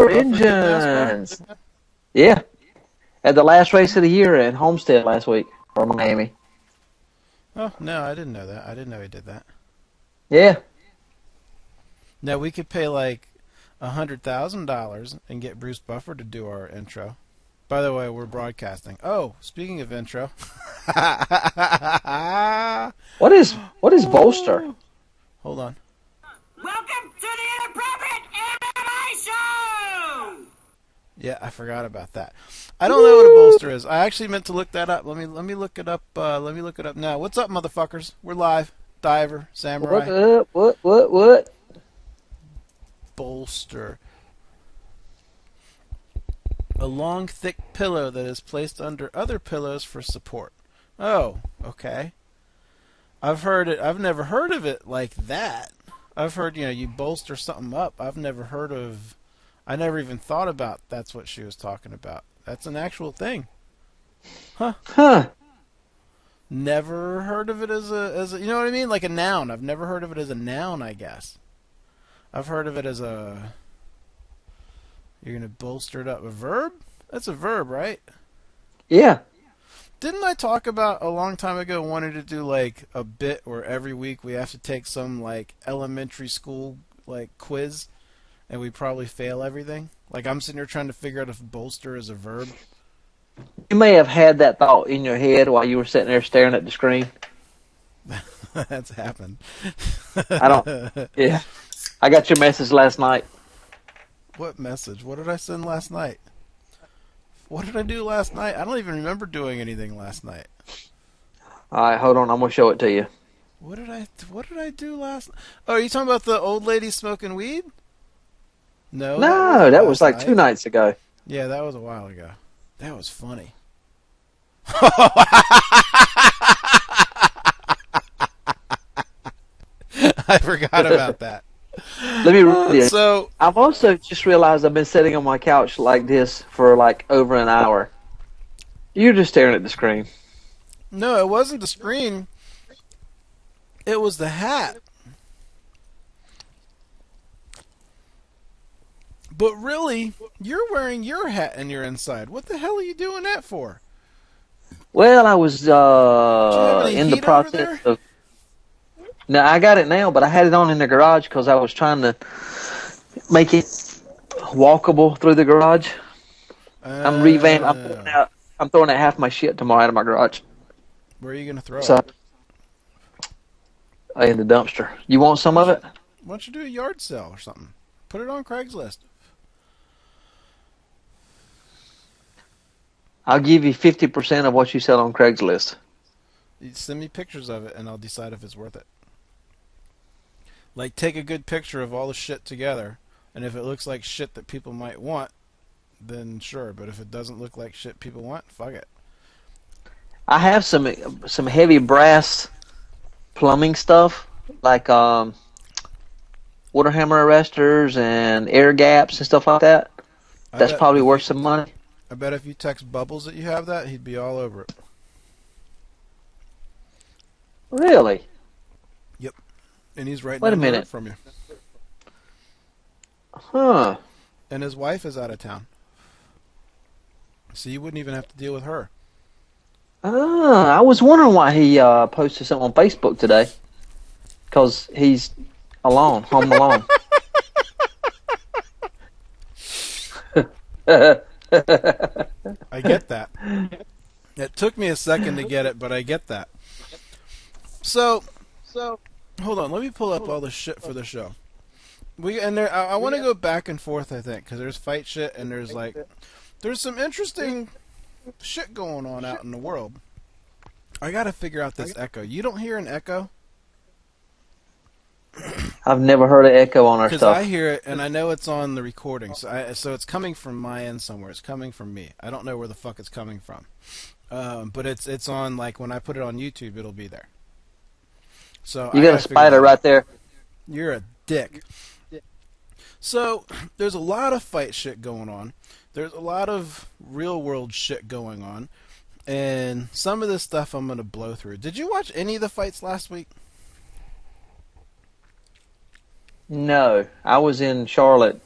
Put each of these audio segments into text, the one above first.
Your engines. Yeah. At the last race of the year at Homestead last week, or Miami. Oh, no, I didn't know that. I didn't know he did that. Yeah. Now, we could pay like $100,000 and get Bruce Buffer to do our intro. By the way, we're broadcasting. Oh, speaking of intro. What is bolster? Hold on. Welcome to the Inappropriate MMA Show! Yeah, I forgot about that. I don't know what a bolster is. I actually meant to look that up. Let me look it up. Let me look it up now. What's up, motherfuckers? We're live. Diver, Samurai. What? Bolster. A long, thick pillow that is placed under other pillows for support. Oh, okay. I've heard it. I've never heard of it like that. I've heard, you bolster something up. I never even thought about that's what she was talking about. That's an actual thing. Huh. Never heard of it as a, you know what I mean? Like a noun. I've never heard of it as a noun, I guess. I've heard of it as you're going to bolster it up. A verb? That's a verb, right? Yeah. Didn't I talk about a long time ago wanting to do like a bit where every week we have to take some like elementary school like quiz and we probably fail everything? Like I'm sitting here trying to figure out if bolster is a verb. You may have had that thought in your head while you were sitting there staring at the screen. That's happened. Yeah. I got your message last night. What message? What did I send last night? What did I do last night? I don't even remember doing anything last night. All right, hold on. I'm going to show it to you. What did I do last night? Oh, are you talking about the old lady smoking weed? No, that was like 2 nights ago. Yeah, that was a while ago. That was funny. I forgot about that. Let me read it. So I've also just realized I've been sitting on my couch like this for like over an hour. You're just staring at the screen. No, it wasn't the screen. It was the hat. But really, you're wearing your hat and you're inside. What the hell are you doing that for? Well, I was Do you have any in the heat over process there? of... No, I got it now, but I had it on in the garage because I was trying to make it walkable through the garage. I'm revamping. I'm throwing out half my shit tomorrow out of my garage. Where are you going to throw So, it? in the dumpster. You want some of it? Why don't you do a yard sale or something? Put it on Craigslist. I'll give you 50% of what you sell on Craigslist. You send me pictures of it and I'll decide if it's worth it. Like, take a good picture of all the shit together, and if it looks like shit that people might want, then sure. But if it doesn't look like shit people want, fuck it. I have some heavy brass plumbing stuff, like water hammer arresters and air gaps and stuff like that. That's probably worth some money. I bet if you text Bubbles that you have that, he'd be all over it. Really? Yep. And he's right Wait a down the road minute. from you. Huh. And his wife is out of town. So you wouldn't even have to deal with her. I was wondering why he posted something on Facebook today. Because he's alone, home alone. I get that. It took me a second to get it, but I get that. So hold on. Let me pull up all the shit for the show. I want to go back and forth. I think because there's fight shit and there's some interesting shit going on out in the world. I got to figure out this echo. You don't hear an echo? I've never heard an echo on our Because stuff. I hear it, and I know it's on the recording. So it's coming from my end somewhere. It's coming from me. I don't know where the fuck it's coming from. But it's on, like, when I put it on YouTube, it'll be there. So You got a spider right there. You're a dick. So there's a lot of fight shit going on. There's a lot of real world shit going on. And some of this stuff I'm going to blow through. Did you watch any of the fights last week? No, I was in Charlotte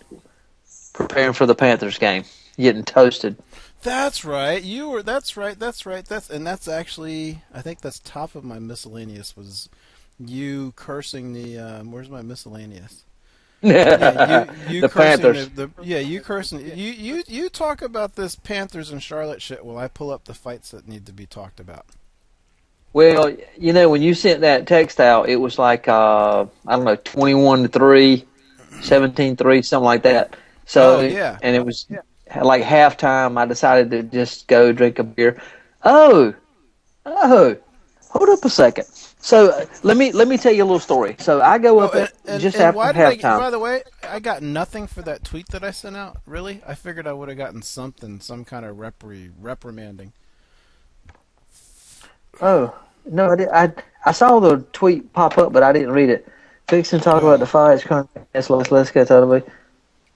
preparing for the Panthers game, getting toasted. That's right. You were. That's right. That's actually. I think that's top of my miscellaneous was you cursing the. Where's my miscellaneous? Yeah, you The cursing Panthers. you cursing. You talk about this Panthers and Charlotte shit while I pull up the fights that need to be talked about. Well, when you sent that text out, it was like I don't know, 21-3, 17-3, something like that. So, Oh, yeah. and it was like halftime. I decided to just go drink a beer. Oh, hold up a second. So let me tell you a little story. So I go up just after why did halftime. by the way, I got nothing for that tweet that I sent out. Really, I figured I would have gotten something, some kind of reprimanding. Oh no, I saw the tweet pop up, but I didn't read it. Fixing to talk about the fights. Let's get out of the way.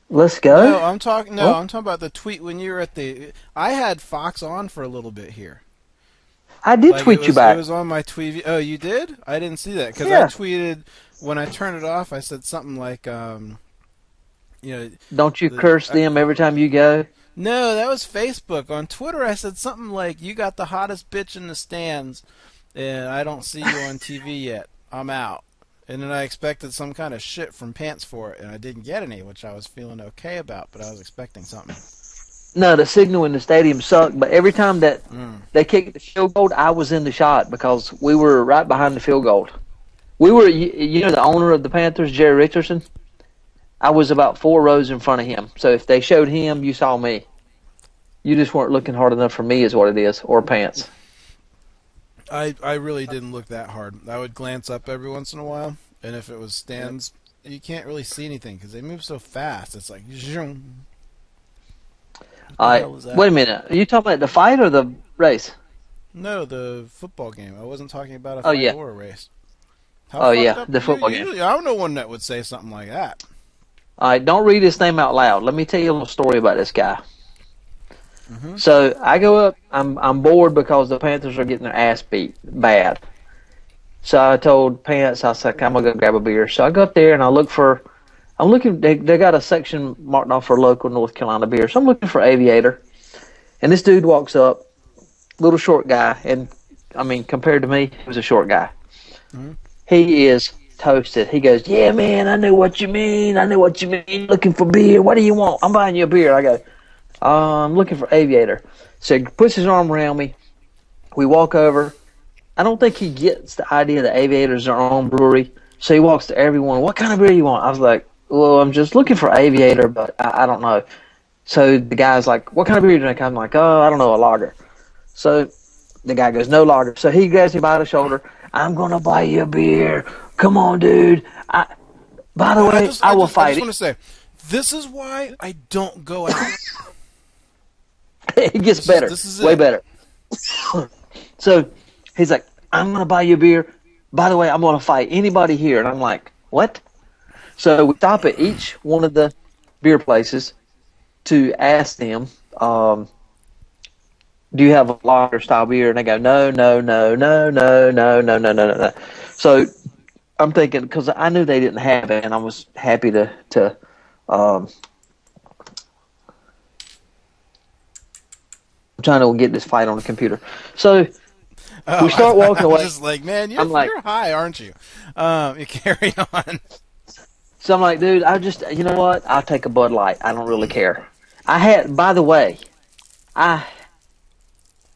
Let's go. No, I'm talking. No, I'm talking about the tweet when you were at the. I had Fox on for a little bit here. I did tweet you back. It was on my tweet. Oh, you did? I didn't see that because Yeah. I tweeted when I turned it off. I said something like, Don't you curse them every time you go? No, that was Facebook. On Twitter, I said something like, "You got the hottest bitch in the stands, and I don't see you on TV yet. I'm out." And then I expected some kind of shit from Pants for it, and I didn't get any, which I was feeling okay about, but I was expecting something. No, the signal in the stadium sucked, but every time that they kicked the field goal, I was in the shot because we were right behind the field goal. We were, the owner of the Panthers, Jerry Richardson, I was about 4 rows in front of him. So if they showed him, you saw me. You just weren't looking hard enough for me is what it is, or Pants. I really didn't look that hard. I would glance up every once in a while, and if it was stands, you can't really see anything because they move so fast. It's like, zoom. Wait a minute. Are you talking about the fight or the race? No, the football game. I wasn't talking about a Oh, fight yeah. or a race. The football game. Usually, I'm no one that would say something like that. All right, don't read his name out loud. Let me tell you a little story about this guy. Mm-hmm. So I go up. I'm bored because the Panthers are getting their ass beat bad. So I told Pants, I was like, I'm gonna go grab a beer. So I go up there and I'm looking. They got a section marked off for local North Carolina beer. So I'm looking for Aviator, and this dude walks up, little short guy, and I mean compared to me, he was a short guy. Mm-hmm. He is toasted. He goes, "Yeah, man, I know what you mean. Looking for beer. What do you want? I'm buying you a beer." I go, I'm looking for Aviator. So he puts his arm around me. We walk over. I don't think he gets the idea that Aviator's their own brewery. So he walks to everyone. "What kind of beer you want?" I was like, "Well, I'm just looking for Aviator, but I don't know." So the guy's like, "What kind of beer do you drink?" I'm like, "Oh, I don't know, a lager." So the guy goes, "No lager." So he grabs me by the shoulder. "I'm going to buy you a beer. Come on, dude. By the way, I will fight I just want to say, this is why I don't go out. It gets better. This is way it. better. So he's like, "I'm going to buy you a beer. By the way, I'm going to fight anybody here." And I'm like, "What?" So we stop at each one of the beer places to ask them, "Do you have a lager style beer?" And they go, "No, no, no, no, no, no, no, no, no, no, no." So I'm thinking, because I knew they didn't have it, and I was happy to I'm trying to get this fight on the computer. So we start walking away. I'm just like, man, I'm like- you're high, aren't you? You carry on. So I'm like, "Dude, you know what? I'll take a Bud Light. I don't really care." By the way, I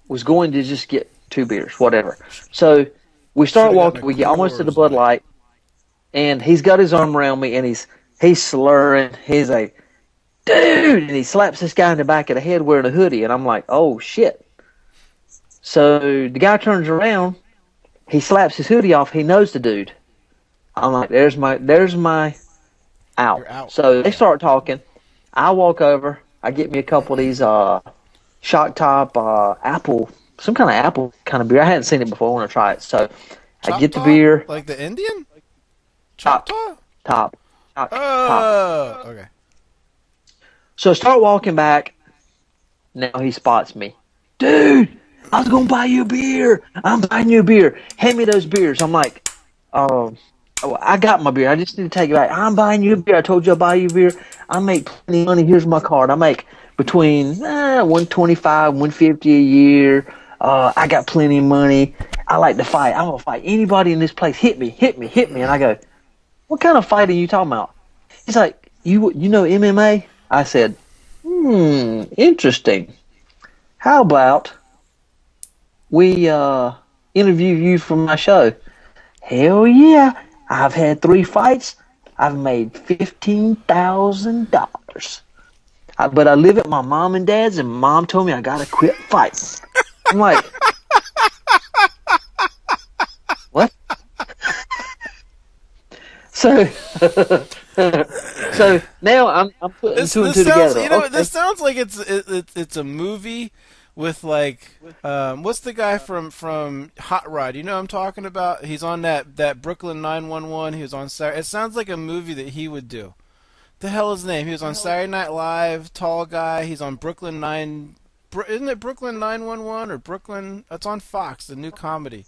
was going to just get 2 beers, whatever. So we start Should've walking. gotten a We get almost to the Coors Bud Light. Light, and he's got his arm around me, and he's slurring. He's like, "Dude!" And he slaps this guy in the back of the head wearing a hoodie, and I'm like, "Oh shit!" So the guy turns around. He slaps his hoodie off. He knows the dude. I'm like, "There's my out." You're out. So they start talking. I walk over. I get me a couple of these Shock Top apple, some kind of apple kind of beer. I hadn't seen it before. I want to try it. So I get the Choctaw? beer. Like the Indian? Top. Choctaw? Top. Oh, okay. So I start walking back. Now he spots me. "Dude, I was going to buy you a beer. I'm buying you a beer. Hand me those beers." I'm like, "Oh, I got my beer. I just need to take it back. I'm buying you a beer. I told you I'll buy you a beer. I make plenty of money. Here's my card. I make between 125, 150 a year. I got plenty of money. I like to fight. I'm gonna fight anybody in this place. Hit me, hit me, hit me. And I go, what kind of fighting are you talking about? He's like, you know MMA? I said, interesting. How about we interview you for my show? Hell yeah. I've had 3 fights. I've made $15,000. But I live at my mom and dad's, and mom told me I gotta quit fighting. I'm like, what? So, so now I'm putting two and two together. You know, okay. this sounds like it's a movie with like what's the guy from Hot Rod? You know what I'm talking about? He's on that Brooklyn 911. He was on Saturday. It sounds like a movie that he would do. The hell is his name? He was on Saturday Night Live. Tall guy. He's on Brooklyn 9. Isn't it Brooklyn 911 or Brooklyn? It's on Fox, the new comedy.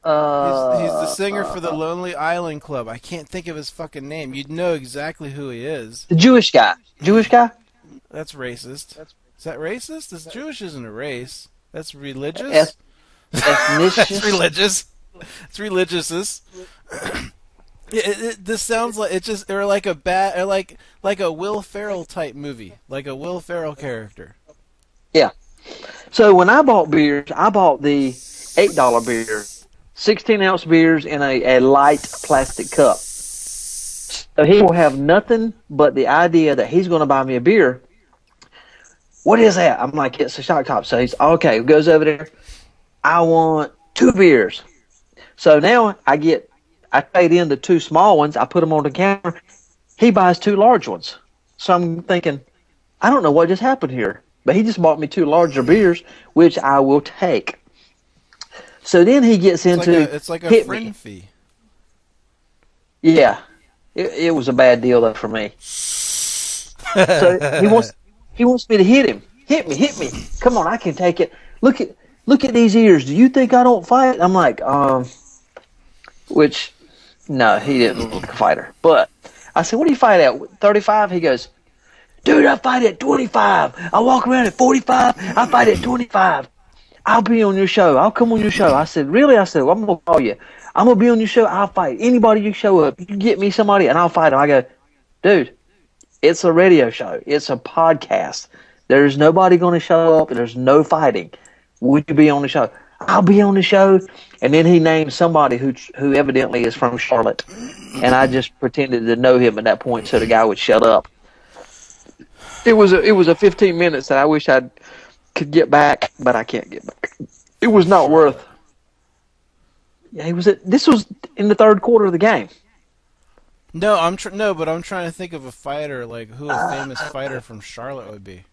He's the singer for the Lonely Island Club. I can't think of his fucking name. You'd know exactly who he is. The Jewish guy. Jewish guy? That's racist. Is that racist? This Jewish isn't a race. That's religious. That's religious. It's religious. This sounds like it's just or like a bad or like a Will Ferrell type movie, like a Will Ferrell character. Yeah. So when I bought beers, I bought the $8 beer, 16-ounce beers in a light plastic cup. So he will have nothing but the idea that he's going to buy me a beer. What is that? I'm like, it's a shock top. So he's okay. Goes over there. I want 2 beers. So now I trade in the 2 small ones. I put them on the counter. He buys 2 large ones. So I'm thinking, I don't know what just happened here. But he just bought me 2 larger beers, which I will take. So then he gets into it's like a friend fee. Yeah, it was a bad deal though for me. So he wants me to hit him. Hit me. Come on, I can take it. Look at these ears. Do you think I don't fight? I'm like, which no, he didn't look like a fighter. But I said, what do you fight at? 35? He goes, dude, I fight at 25. I walk around at 45. I fight at 25. I'll be on your show. I'll come on your show. I said, really? I said, well, I'm going to call you. I'm going to be on your show. I'll fight anybody you show up. You can get me somebody, and I'll fight them. I go, dude, it's a radio show. It's a podcast. There's nobody going to show up. There's no fighting. Would you be on the show? I'll be on the show. And then he named somebody who evidently is from Charlotte. And I just pretended to know him at that point so the guy would shut up. It was a 15 minutes that I wish I could get back, but I can't get back. It was not worth. Yeah, this was in the 3rd quarter of the game. No, but I'm trying to think of a fighter like who a famous fighter from Charlotte would be.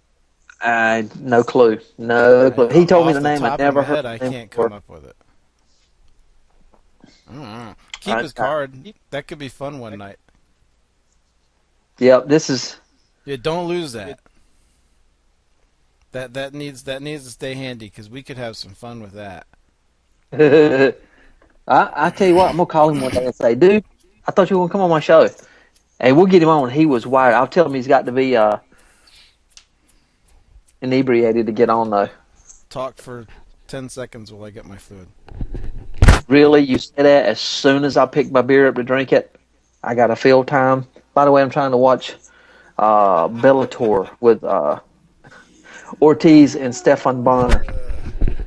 No clue. No clue. He told me the name. I never heard. I can't come up with it. I don't know. Keep his card. That could be fun one night. Yep, this is. Yeah, don't lose that. That needs to stay handy because we could have some fun with that. I tell you what, I'm gonna call him one day and say, dude, I thought you were gonna come on my show. Hey, we'll get him on. He was wired. I'll tell him he's got to be inebriated to get on though. Talk for 10 seconds while I get my food. Really? You say that as soon as I pick my beer up to drink it? I got a field time. By the way, I'm trying to watch Bellator with Ortiz and Stefan Bonner.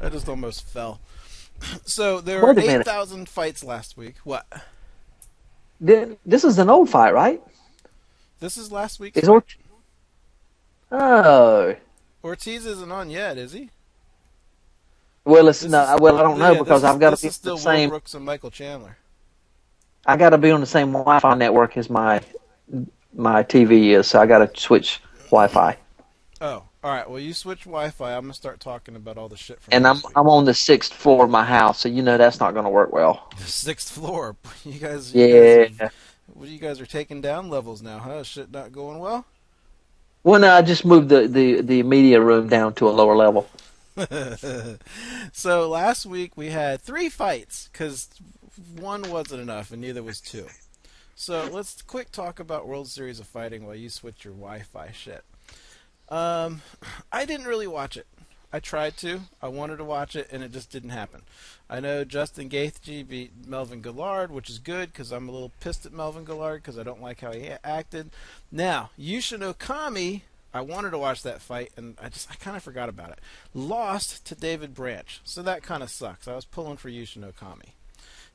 I just almost fell. So there were 8,000 fights last week. What? This is an old fight, right? This is last week. Oh. Ortiz isn't on yet, is he? Well, I don't know because I've got to be on the same. Will Brooks and Michael Chandler. I got to be on the same Wi-Fi network as my TV is, so I got to switch Wi-Fi. Oh, all right. Well, you switch Wi-Fi. I'm gonna start talking about all the shit from. And I'm on the 6th floor of my house, so you know that's not going to work well. The 6th floor. You guys. What you guys are taking down levels now, huh? Shit not going well. Well, no, I just moved the media room down to a lower level. So last week we had 3 fights because 1 wasn't enough and neither was 2. So let's quick talk about World Series of Fighting while you switch your Wi-Fi shit. I didn't really watch it. I tried to. I wanted to watch it, and it just didn't happen. I know Justin Gaethje beat Melvin Gillard, which is good because I'm a little pissed at Melvin Gillard because I don't like how he acted. Now, Yushin Okami, I wanted to watch that fight, and I kind of forgot about it. Lost to David Branch, so that kind of sucks. I was pulling for Yushin Okami.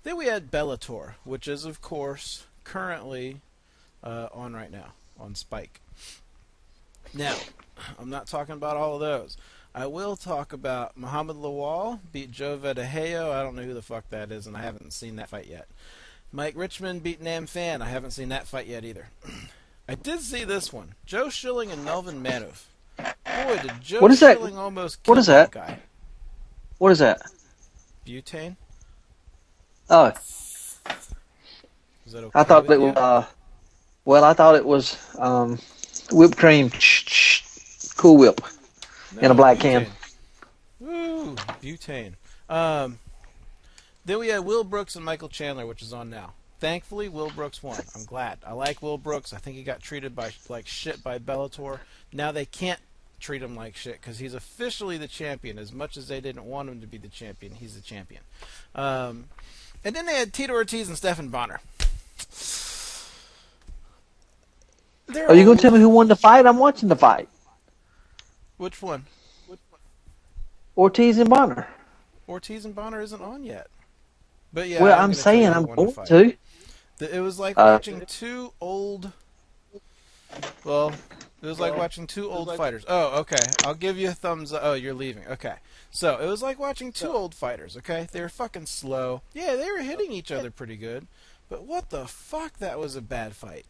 Then we had Bellator, which is, of course, currently on right now, on Spike. Now, I'm not talking about all of those. I will talk about Muhammad Lawal beat Joe Vedeheyo. I don't know who the fuck that is, and I haven't seen that fight yet. Mike Richmond beat Nam Phan. I haven't seen that fight yet either. I did see this one. Joe Schilling and Melvin Manoof. Boy, did Joe Schilling almost kill that guy. What is that? Butane? Oh. Is that okay I thought with it you? was, I thought it was whipped cream, Cool Whip, in a black can. Woo, butane. Then we had Will Brooks and Michael Chandler, which is on now. Thankfully, Will Brooks won. I'm glad. I like Will Brooks. I think he got treated like shit by Bellator. Now they can't treat him like shit because he's officially the champion. As much as they didn't want him to be the champion, he's the champion. And then they had Tito Ortiz and Stephan Bonner. Are you going to tell me who won the fight? I'm watching the fight. Which one? Ortiz and Bonner. Ortiz and Bonner isn't on yet. But yeah, well, I'm saying I'm going to. It was like watching two old. Well, it was like watching two old fighters. Oh, okay. I'll give you a thumbs up. Oh, you're leaving. Okay. So it was like watching two old fighters. Okay, they were fucking slow. Yeah, they were hitting each other pretty good. But what the fuck? That was a bad fight.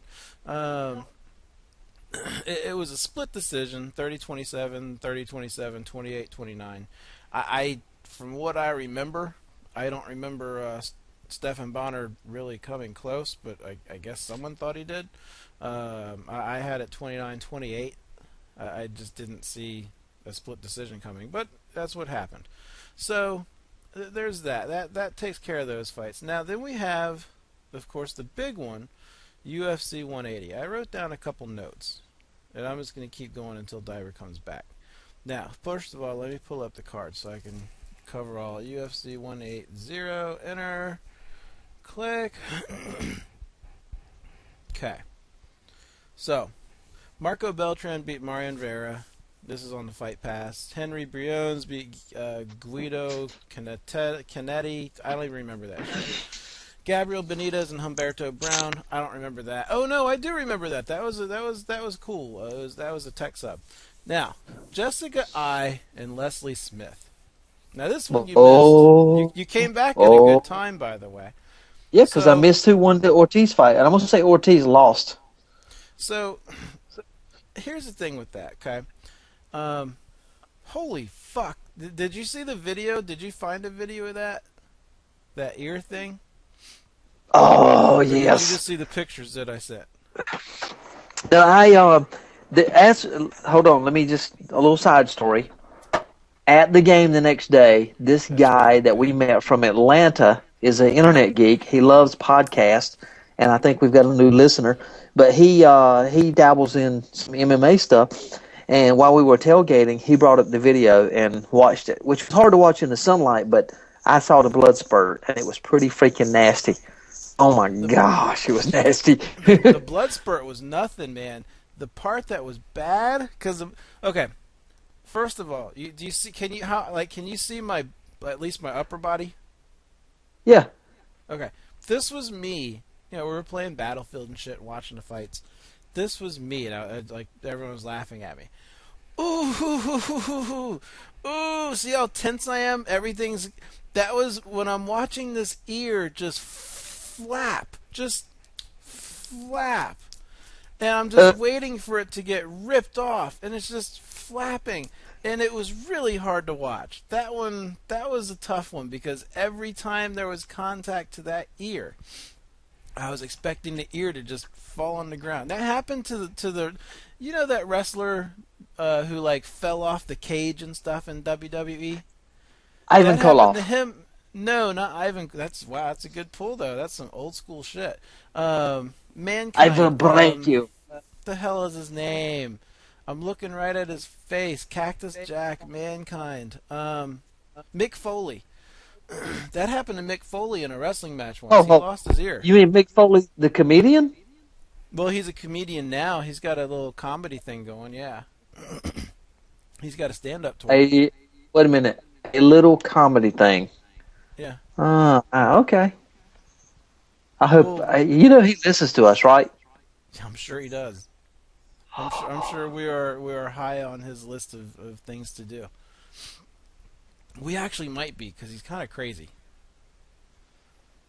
It was a split decision, 30-27, 30-27, 28-29. From what I remember, I don't remember Stephan Bonner really coming close, but I guess someone thought he did. I had it 29-28. I just didn't see a split decision coming, but that's what happened. So there's that. That takes care of those fights. Now then we have, of course, the big one, UFC 180. I wrote down a couple notes, and I'm just going to keep going until Diver comes back. Now, first of all, let me pull up the card so I can cover all. UFC 180, enter, click. Okay. So, Marco Beltran beat Marian Vera. This is on the Fight Pass. Henry Briones beat Guido Canetti. I don't even remember that shit. Gabriel Benitez and Humberto Brown. I don't remember that. Oh no, I do remember that. That was cool. That was a tech sub. Now, Jessica I and Leslie Smith. Now this one you missed. You came back at a good time, by the way. Yeah, because I missed who won the Ortiz fight, and I'm gonna say Ortiz lost. So here's the thing with that. Okay. Holy fuck! Did you see the video? Did you find a video of that ear thing? Oh, yes. Did you just see the pictures that I sent? Hold on, let me just, a little side story. At the game the next day, this guy that we met from Atlanta is an internet geek. He loves podcasts, and I think we've got a new listener. But he dabbles in some MMA stuff, and while we were tailgating, he brought up the video and watched it, which was hard to watch in the sunlight, but I saw the blood spurt, and it was pretty freaking nasty. Oh my gosh, it was nasty. The blood spurt was nothing, man. The part that was bad, okay. First of all, do you see? Can you see at least my upper body? Yeah. Okay. This was me. You know, we were playing Battlefield and shit, watching the fights. This was me, and like everyone was laughing at me. Ooh, ooh! See how tense I am? Everything's. That was when I'm watching this ear just flap, and I'm just waiting for it to get ripped off, and it's just flapping, and it was really hard to watch. That was a tough one because every time there was contact to that ear, I was expecting the ear to just fall on the ground. That happened to the you know that wrestler who like fell off the cage and stuff in WWE? Ivan that Koloff. Happened to him. No, not Ivan. That's a good pull though. That's some old school shit. I will Mankind. break you. The hell is his name? I'm looking right at his face. Cactus Jack, Mankind. Mick Foley. That happened to Mick Foley in a wrestling match once. Oh, He oh, lost his ear. you mean Mick Foley, the comedian? Well, he's a comedian now. He's got a little comedy thing going, yeah. He's got a stand-up tour. Wait a minute. A little comedy thing. Yeah. Okay. I hope he listens to us, right? I'm sure he does. I'm sure we are high on his list of things to do. We actually might be, because he's kind of crazy.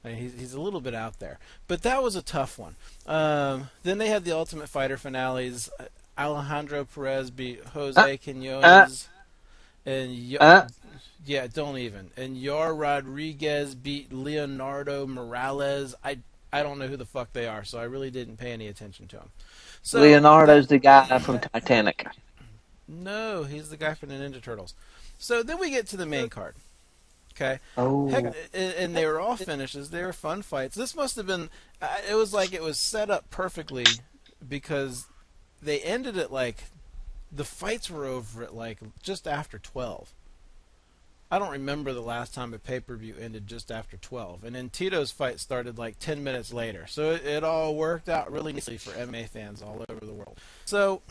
I mean, he's a little bit out there. But that was a tough one. Then they had the Ultimate Fighter finales. Alejandro Perez beat Jose Quinones. Yeah, don't even. And Yor Rodriguez beat Leonardo Morales. I don't know who the fuck they are, so I really didn't pay any attention to them. So Leonardo's the guy from Titanic. No, he's the guy from the Ninja Turtles. So then we get to the main card. Okay. Oh. Heck, and they were all finishes. They were fun fights. This must have been. It was like it was set up perfectly because they ended it like the fights were over at like just after 12. I don't remember the last time a pay-per-view ended just after 12. And then Tito's fight started like 10 minutes later. So it all worked out really nicely for MMA fans all over the world. So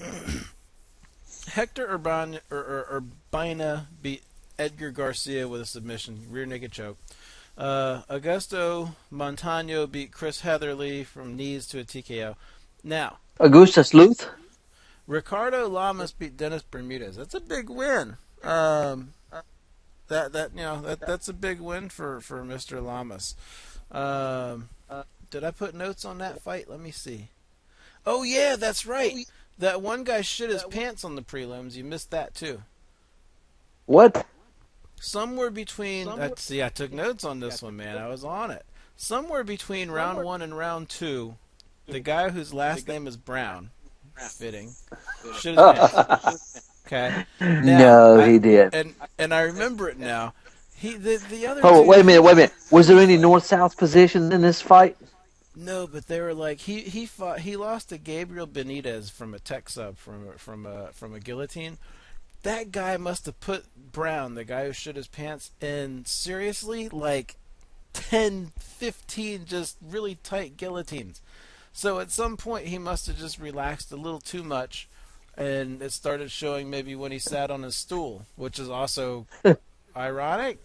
Hector Urbina beat Edgar Garcia with a submission, rear naked choke. Augusto Montano beat Chris Heatherly from knees to a TKO. Now, Augustus Luth? Ricardo Lamas beat Dennis Bermudez. That's a big win. That's a big win for Mr. Lamas. Did I put notes on that fight? Let me see. Oh yeah, that's right. That one guy shit his pants on the prelims. You missed that too. What? Somewhere between. I took notes on this one, man. I was on it. Somewhere between round 1 and round 2, the guy whose last name is Brown, fitting, shit his pants. Okay. Now, he did. And I remember it now. The other. Oh, two, wait a minute. Was there any north-south positions in this fight? No, but they were like he fought. He lost to Gabriel Benitez from a tech sub from a guillotine. That guy must have put Brown, the guy who shit his pants, in seriously like 10, 15 just really tight guillotines. So at some point he must have just relaxed a little too much, and it started showing maybe when he sat on his stool, which is also ironic,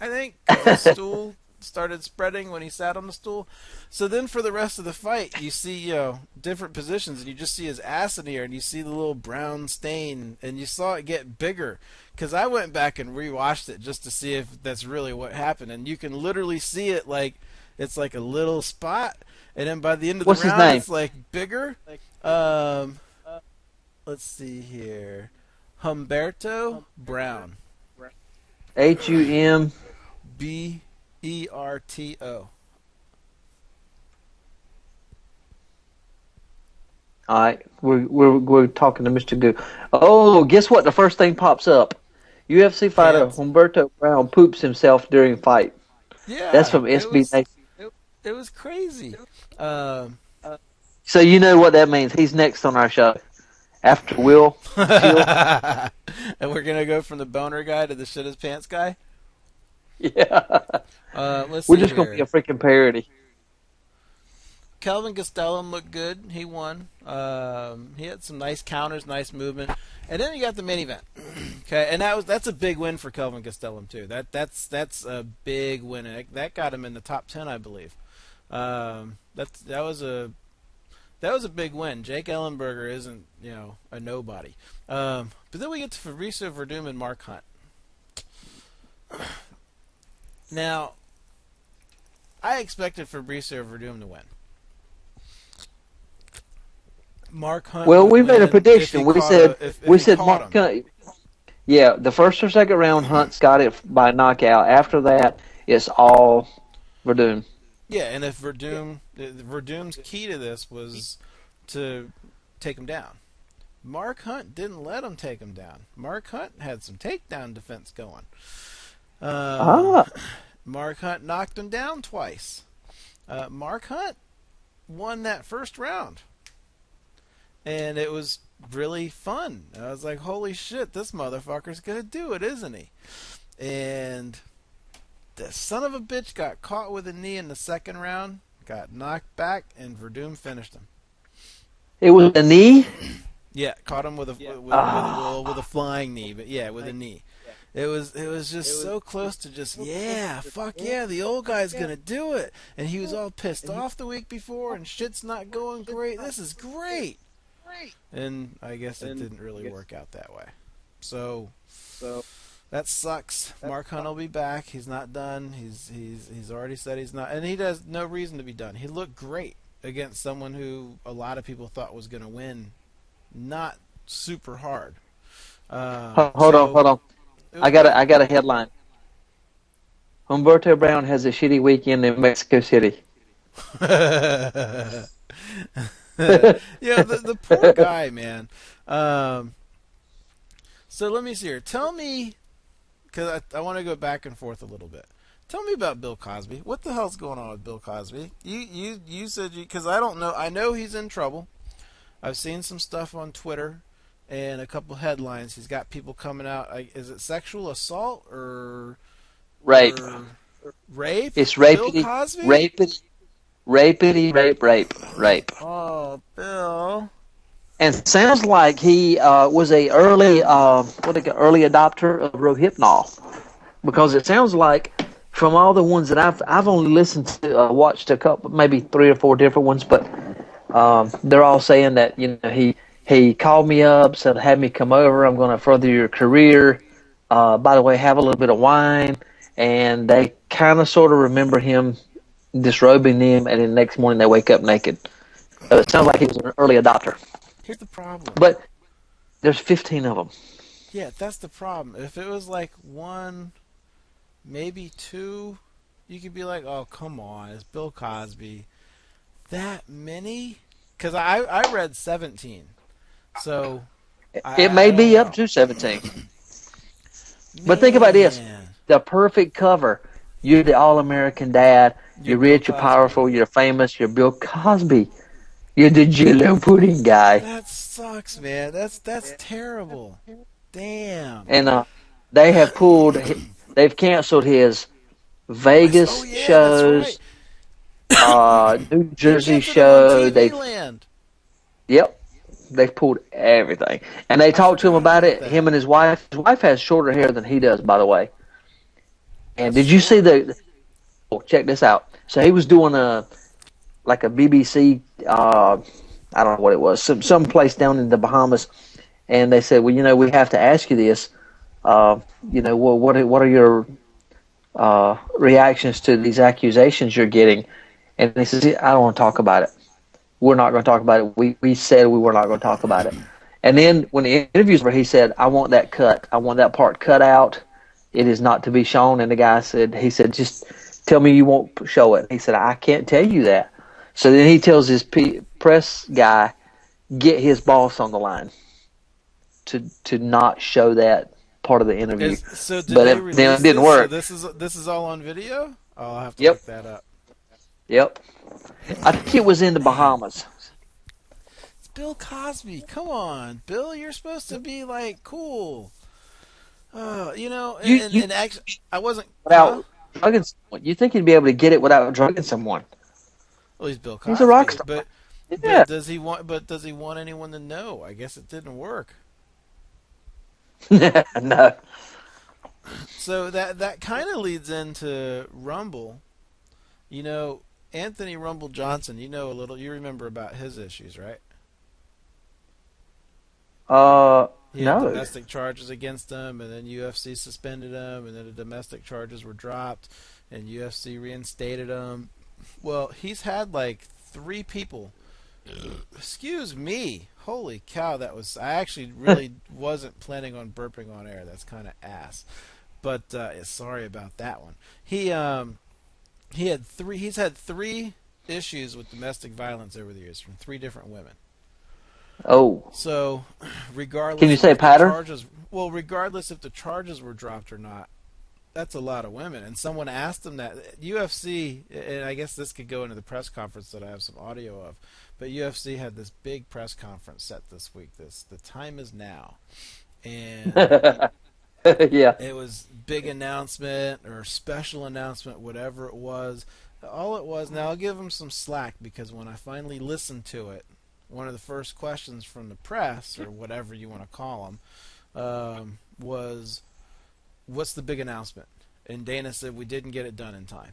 I think, 'cause his stool started spreading when he sat on the stool. So then for the rest of the fight, you see, different positions, and you just see his ass in here, and you see the little brown stain, and you saw it get bigger. Because I went back and rewatched it just to see if that's really what happened, and you can literally see it like it's like a little spot, and then by the end of the round, it's like bigger. Let's see here, Humberto Brown. Humberto. All right, we're talking to Mr. Goo. Oh, guess what? The first thing pops up. UFC fighter Humberto Brown poops himself during fight. Yeah, that's from SB Nation. It was crazy. So you know what that means? He's next on our show after Will. And we're gonna go from the boner guy to the shit his pants guy. Yeah. We're just gonna be a freaking parody. Kelvin Gastelum looked good. He won. He had some nice counters, nice movement, and then you got the main event. Okay, and that's a big win for Kelvin Gastelum too. That's a big win, and that got him in the top 10, I believe. That was a big win. Jake Ellenberger isn't a nobody. But then we get to Fabricio Verdum and Mark Hunt. Now, I expected Fabricio Verdum to win. Mark Hunt. Well, we made a prediction. We said Mark Hunt. Yeah, the first or second round, Hunt's got it by knockout. After that, it's all Verdum. Yeah, and if Verdum's key to this was to take him down. Mark Hunt didn't let him take him down. Mark Hunt had some takedown defense going. Mark Hunt knocked him down twice. Mark Hunt won that first round. And it was really fun. I was like, holy shit, this motherfucker's going to do it, isn't he? And the son of a bitch got caught with a knee in the second round, got knocked back, and Verdum finished him. It was a knee? Yeah, caught him with a flying knee, but yeah, with a knee. It was just so close to just, fuck yeah, the old guy's going to do it. And he was all pissed off the week before, and shit's not going great. This is great. And I guess it didn't really work out that way. So that sucks. Mark Hunt will be back. He's not done. He's already said he's not, and he has no reason to be done. He looked great against someone who a lot of people thought was going to win, not super hard. Hold on. I got a headline. Humberto Brown has a shitty weekend in Mexico City. Yeah, the poor guy, man. So let me see here. Tell me, because I want to go back and forth a little bit. Tell me about Bill Cosby. What the hell's going on with Bill Cosby? You said because I don't know. I know he's in trouble. I've seen some stuff on Twitter and a couple headlines. He's got people coming out. Is it sexual assault or rape? Rape? It's rape. Bill Cosby? Rape. Oh, Bill. And sounds like he was a early adopter of Rohypnol, because it sounds like from all the ones that I've only listened to, watched a couple, maybe 3 or 4 different ones, but they're all saying that he called me up, said had me come over. I'm going to further your career. By the way, have a little bit of wine, and they kind of sort of remember him disrobing them, and then the next morning they wake up naked. It sounds like he was an early adopter. Here's the problem. But there's 15 of them. Yeah, that's the problem. If it was like 1, maybe 2, you could be like, oh, come on, it's Bill Cosby. That many? Because I read 17. So it may be up to 17. But think about this. The perfect cover. You're the all-American dad. You're rich, you're powerful, you're famous, you're Bill Cosby. You're the Jell-O pudding guy. That sucks, man. That's terrible. Damn. And they've canceled his Vegas shows, New Jersey show. Yep, they've pulled everything. And they talked to him about it. Him and his wife. His wife has shorter hair than he does, by the way. And did you see check this out. So he was doing a BBC, I don't know what it was, some place down in the Bahamas, and they said, well, we have to ask you this. What are your reactions to these accusations you're getting? And he says, I don't want to talk about it. We're not going to talk about it. We said we were not going to talk about it. And then when the interviews were, he said, I want that cut. I want that part cut out. It is not to be shown. And the guy said, just tell me you won't show it. He said, I can't tell you that. So then he tells his press guy, get his boss on the line to not show that part of the interview. But it didn't work. So this is all on video? Oh, I'll have to look that up. Yep. I think it was in the Bahamas. It's Bill Cosby. Come on, Bill. You're supposed to be like cool. And actually, I wasn't. Without drugging someone. You think he'd be able to get it without drugging someone? Well, he's Bill Cosby. He's a rock star. But does he want anyone to know? I guess it didn't work. No. So that kind of leads into Rumble. Anthony Rumble Johnson. You remember about his issues, right? He had domestic charges against him, and then UFC suspended him, and then the domestic charges were dropped, and UFC reinstated him. Well, he's had like 3 people. Excuse me. Holy cow, I actually really wasn't planning on burping on air. That's kind of ass. But sorry about that one. He's had 3 issues with domestic violence over the years from 3 different women. Oh. So, regardless. Can you say pattern? Regardless if the charges were dropped or not, That's a lot of women. And someone asked him that. UFC, and I guess this could go into the press conference that I have some audio of, but UFC had this big press conference set this week. The time is now. And Yeah. it was big announcement or special announcement, whatever it was. All it was, now I'll give them some slack because when I finally listened to it, one of the first questions from the press, or whatever you want to call them, was, what's the big announcement? And Dana said, we didn't get it done in time.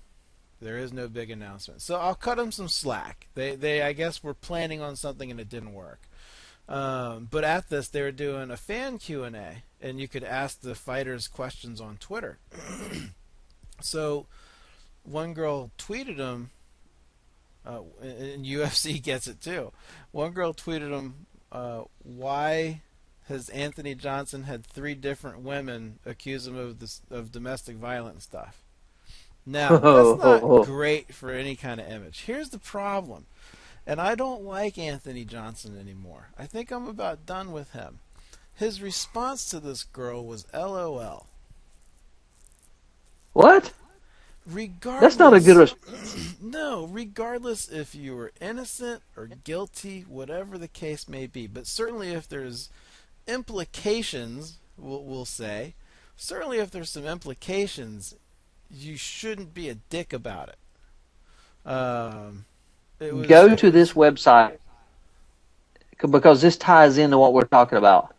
There is no big announcement. So I'll cut them some slack. They I guess, were planning on something and it didn't work. But at this, they were doing a fan Q&A, and you could ask the fighters questions on Twitter. So one girl tweeted him, and UFC gets it too. One girl tweeted him, why has Anthony Johnson had 3 different women accuse him of domestic violence stuff? Now, that's not great for any kind of image. Here's the problem. And I don't like Anthony Johnson anymore. I think I'm about done with him. His response to this girl was LOL. What? Regardless, That's not a good response. No, regardless if you were innocent or guilty, whatever the case may be. But certainly if there's implications, we'll say, certainly if there's some implications, you shouldn't be a dick about it. Go to this website because this ties into what we're talking about.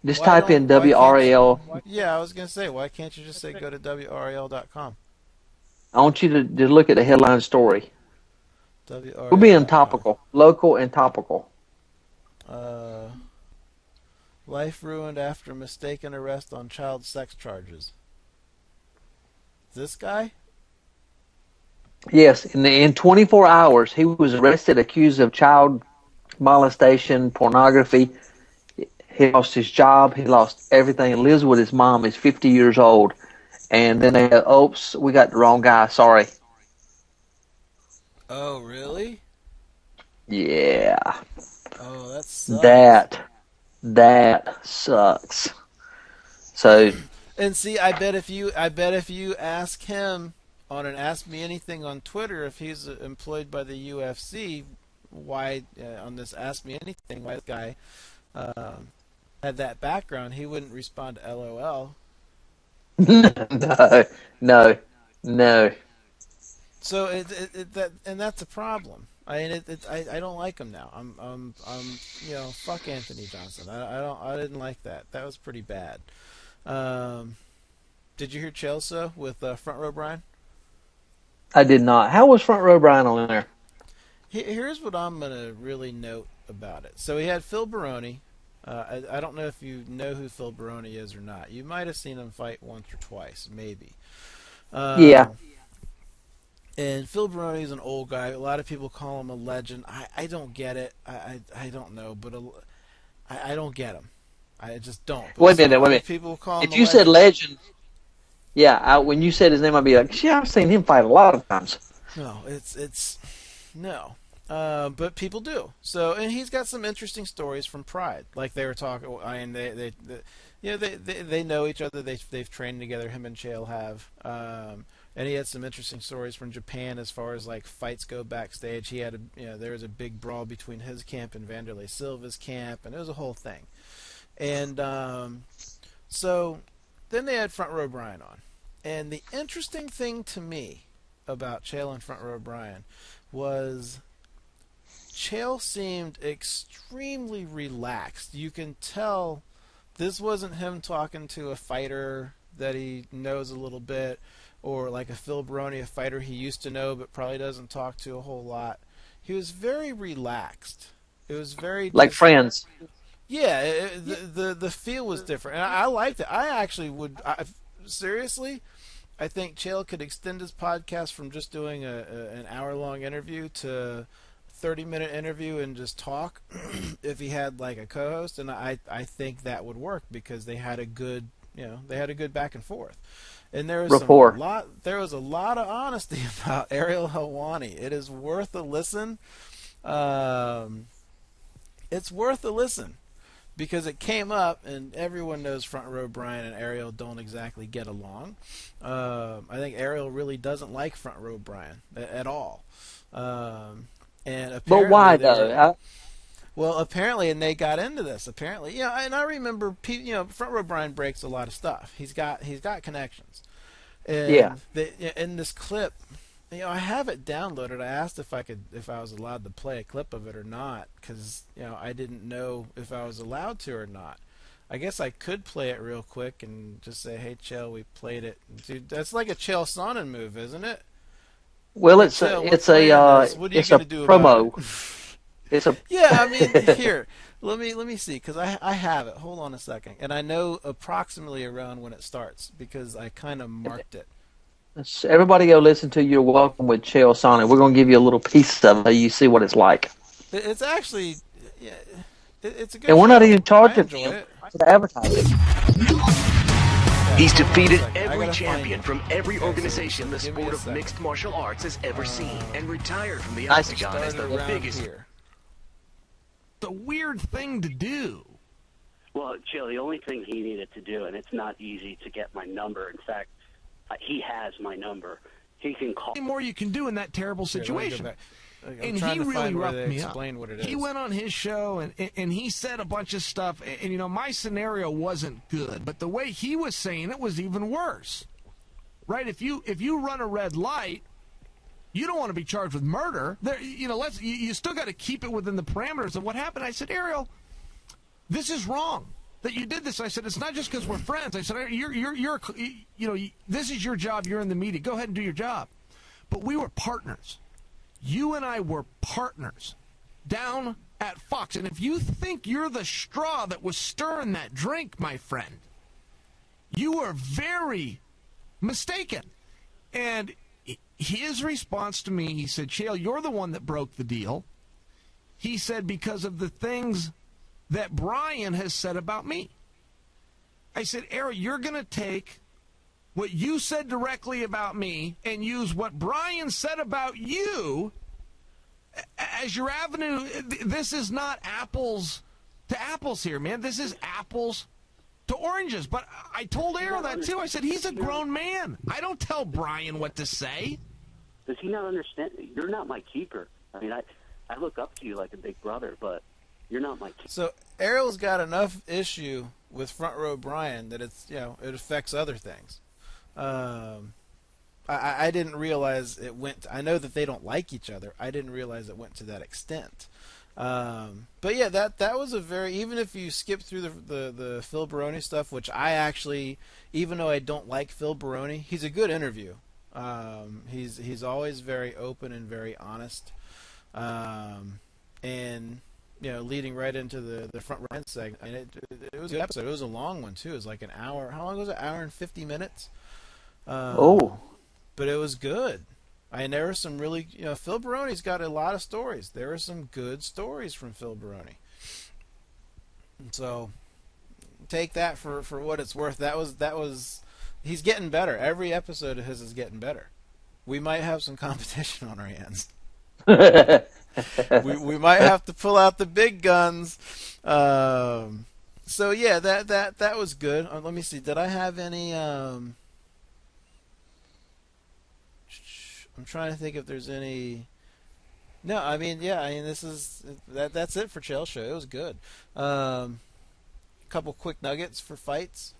Just type in WRAL. Yeah, I was going to say, why can't you just say go to WRAL.com? I want you to look at the headline story. WRAL.com. We're being topical, local and topical. Life ruined after mistaken arrest on child sex charges. This guy? Yes, in 24 hours, he was arrested, accused of child molestation, pornography. He lost his job. He lost everything. He lives with his mom. He's 50 years old. And then they go, oops, we got the wrong guy. Sorry. Oh, really? Yeah. Oh, that sucks. That sucks. So. And see, I bet if you ask him on an Ask Me Anything on Twitter, if he's employed by the UFC, why on this Ask Me Anything, why this guy had that background, he wouldn't respond to LOL. No. So that's a problem. I mean, I don't like him now. I'm fuck Anthony Johnson. I didn't like that. That was pretty bad. Did you hear Chelsea with Front Row Brian? I did not. How was Front Row Brian on there? Here's what I'm gonna really note about it. So he had Phil Baroni. I don't know if you know who Phil Baroni is or not. You might have seen him fight once or twice, maybe. Yeah. And Phil Baroni is an old guy. A lot of people call him a legend. I don't get it. I don't know, but I don't get him. I just don't. Wait a minute. People call him if you said legend, yeah, when you said his name, I'd be like, yeah, I've seen him fight a lot of times. No, it's no. But people do. So, and he's got some interesting stories from Pride. Like they were talking. I mean, they know each other. They've trained together. Him and Chael have. And he had some interesting stories from Japan as far as like fights go backstage. He had there was a big brawl between his camp and Vanderlei Silva's camp, and it was a whole thing. And so then they had Front Row Brian on. And the interesting thing to me about Chael and Front Row Brian was Chael seemed extremely relaxed. You can tell this wasn't him talking to a fighter that he knows a little bit, or like a Phil Baroni, a fighter he used to know but probably doesn't talk to a whole lot. He was very relaxed. It was very like friends. Yeah, the feel was different, and I liked it. I actually would. Seriously, I think Chael could extend his podcast from just doing an hour-long interview to 30-minute interview and just talk if he had like a co-host, and I think that would work because they had a good back and forth. And there was there was a lot of honesty about Ariel Helwani. It is worth a listen. It's worth a listen because it came up, and everyone knows Front Row Brian and Ariel don't exactly get along. I think Ariel really doesn't like Front Row Brian at all. And apparently But why though? well, apparently, and they got into this. Apparently, and I remember, Front Row Brian breaks a lot of stuff. He's got connections. And Yeah. In this clip, I have it downloaded. I asked if I was allowed to play a clip of it or not, because I didn't know if I was allowed to or not. I guess I could play it real quick and just say, "Hey, Chael, we played it." Dude, that's like a Chael Sonnen move, isn't it? Well, Hey, it's Chael, a we're it's playing a this. What are you it's a gonna do about promo. it? It's a Yeah, I mean, here, let me see, because I have it. Hold on a second, and I know approximately around when it starts because I kind of marked it. Everybody go listen to You're Welcome with Chael Sonnen. We're going to give you a little piece of it so you see what it's like. It's actually, yeah, it's a good And we're show. not even I charging enjoy him it. for the advertising. He's Hold on a defeated second. I every gotta champion find from it. every Okay, organization the give me a sport of second. mixed martial arts has ever seen, and retired from the Nice. octagon as Started the around biggest. here. It's a weird thing to do. Well, Jill, the only thing he needed to do, and it's not easy to get my number. In fact, he has my number. He can call. Any more you can do in that terrible Here, let me go situation. back. I'm And trying he to really find where roughed they me up. explain what it He is. went on his show and he said a bunch of stuff. And my scenario wasn't good, but the way he was saying it was even worse. Right? If you run a red light, you don't want to be charged with murder. There, you still got to keep it within the parameters of what happened. I said, Ariel, this is wrong that you did this. I said, it's not just because we're friends. I said, this is your job. You're in the media. Go ahead and do your job. But we were partners. You and I were partners down at Fox. And if you think you're the straw that was stirring that drink, my friend, you are very mistaken. And his response to me, he said, Chael, you're the one that broke the deal. He said, because of the things that Brian has said about me. I said, Ariel, you're going to take what you said directly about me and use what Brian said about you as your avenue. This is not apples to apples here, man. This is apples to oranges. But I told Ariel that too. I said, he's a grown man. I don't tell Brian what to say. Does he not understand? You're not my keeper. I mean, I look up to you like a big brother, but you're not my keeper. So Ariel's got enough issue with Front Row Brian that it's it affects other things. I didn't realize it went. I know that they don't like each other. I didn't realize it went to that extent. But yeah, that was a very, even if you skip through the Phil Baroni stuff, which I actually, even though I don't like Phil Baroni, he's a good interview. He's always very open and very honest, and leading right into the front Ryan segment. And it was a good episode. It was a long one too. It was like an hour. How long was it? Hour and 50 minutes. But it was good. And there were some really, Phil Baroni's got a lot of stories. There were some good stories from Phil Baroni. And so take that for what it's worth. That was he's getting better. Every episode of his is getting better. We might have some competition on our hands. we might have to pull out the big guns. So yeah, that was good. Let me see. Did I have any? I'm trying to think if there's any. No, I mean, yeah, this is that's it for Chael Show. It was good. Couple quick nuggets for fights.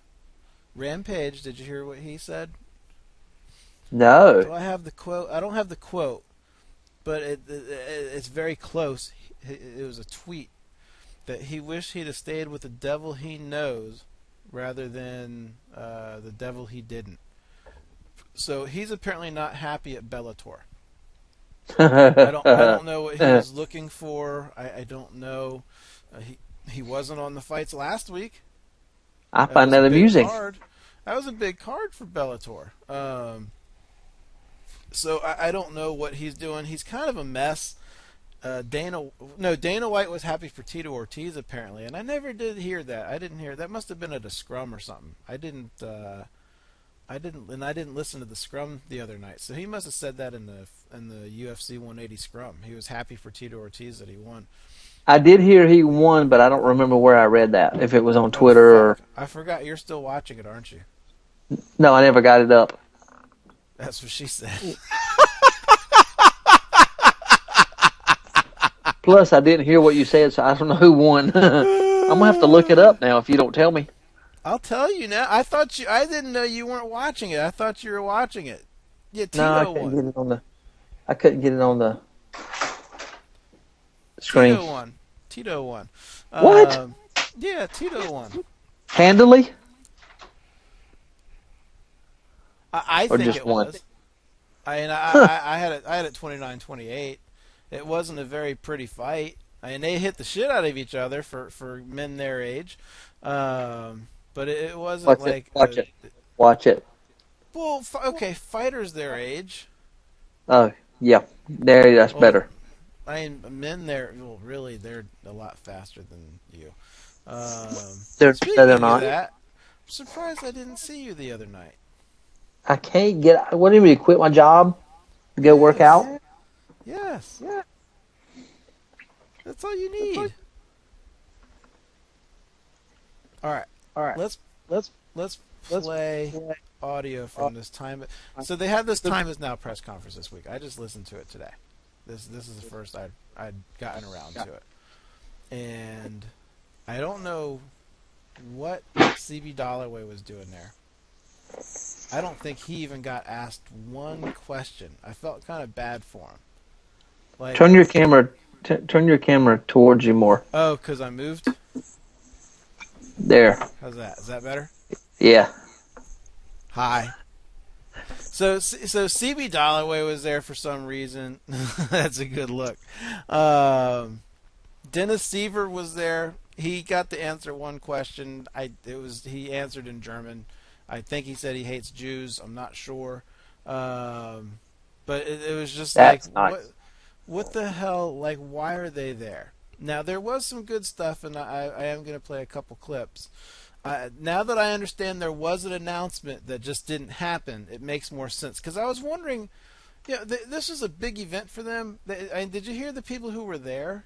Rampage, did you hear what he said? No. Do I have the quote? I don't have the quote, but it's very close. It was a tweet that he wished he'd have stayed with the devil he knows rather than the devil he didn't. So he's apparently not happy at Bellator. I don't know what he was looking for. I don't know. He wasn't on the fights last week. I find that amusing. That was a big card for Bellator. So I don't know what he's doing. He's kind of a mess. Dana White was happy for Tito Ortiz apparently, and I never did hear that. I didn't hear that. Must have been at a scrum or something. I didn't listen to the scrum the other night. So he must have said that in the UFC 180 scrum. He was happy for Tito Ortiz that he won. I did hear he won, but I don't remember where I read that. If it was on Oh, Twitter or fuck. I forgot you're still watching it, aren't you? no, I never got it up. That's what she said. Plus, I didn't hear what you said, so I don't know who won. I'm gonna have to look it up now if you don't tell me. I'll tell you now. I didn't know you weren't watching it. I thought you were watching it. Yeah, No, I Tito couldn't won. get it on the. I couldn't get it on the screen. Tito won. Tito won. What? Yeah, Tito won. Handily? I Or think just it one? was. I had it 29-28. It wasn't a very pretty fight. I mean, they hit the shit out of each other for men their age, but it wasn't like Watch it. Well, okay, fighters their age. Oh, yeah. There, that's Well, better. I mean, men there. Well, really, they're a lot faster than you. They're Speaking not. of that, I'm surprised I didn't see you the other night. I can't get. What do you mean? Quit my job to go work out? Yes. Yeah. That's all you need. All right. Let's play audio from this time. So they had this Time Is Now press conference this week. I just listened to it today. This is the first I'd gotten around to it, and I don't know what CB Dollaway was doing there. I don't think he even got asked one question. I felt kind of bad for him. Like, Turn your camera. Turn your camera towards you more. oh, because I moved? There. How's that? Is that better? Yeah. Hi. So CB Dollaway was there for some reason. That's a good look. Dennis Seaver was there. He got to answer one question. He answered in German. I think he said he hates Jews. I'm not sure. But it was just That's like, nice. what the hell? Like, why are they there? Now, there was some good stuff, and I am going to play a couple clips. Now that I understand there was an announcement that just didn't happen, it makes more sense. Because I was wondering, this was a big event for them. Did you hear the people who were there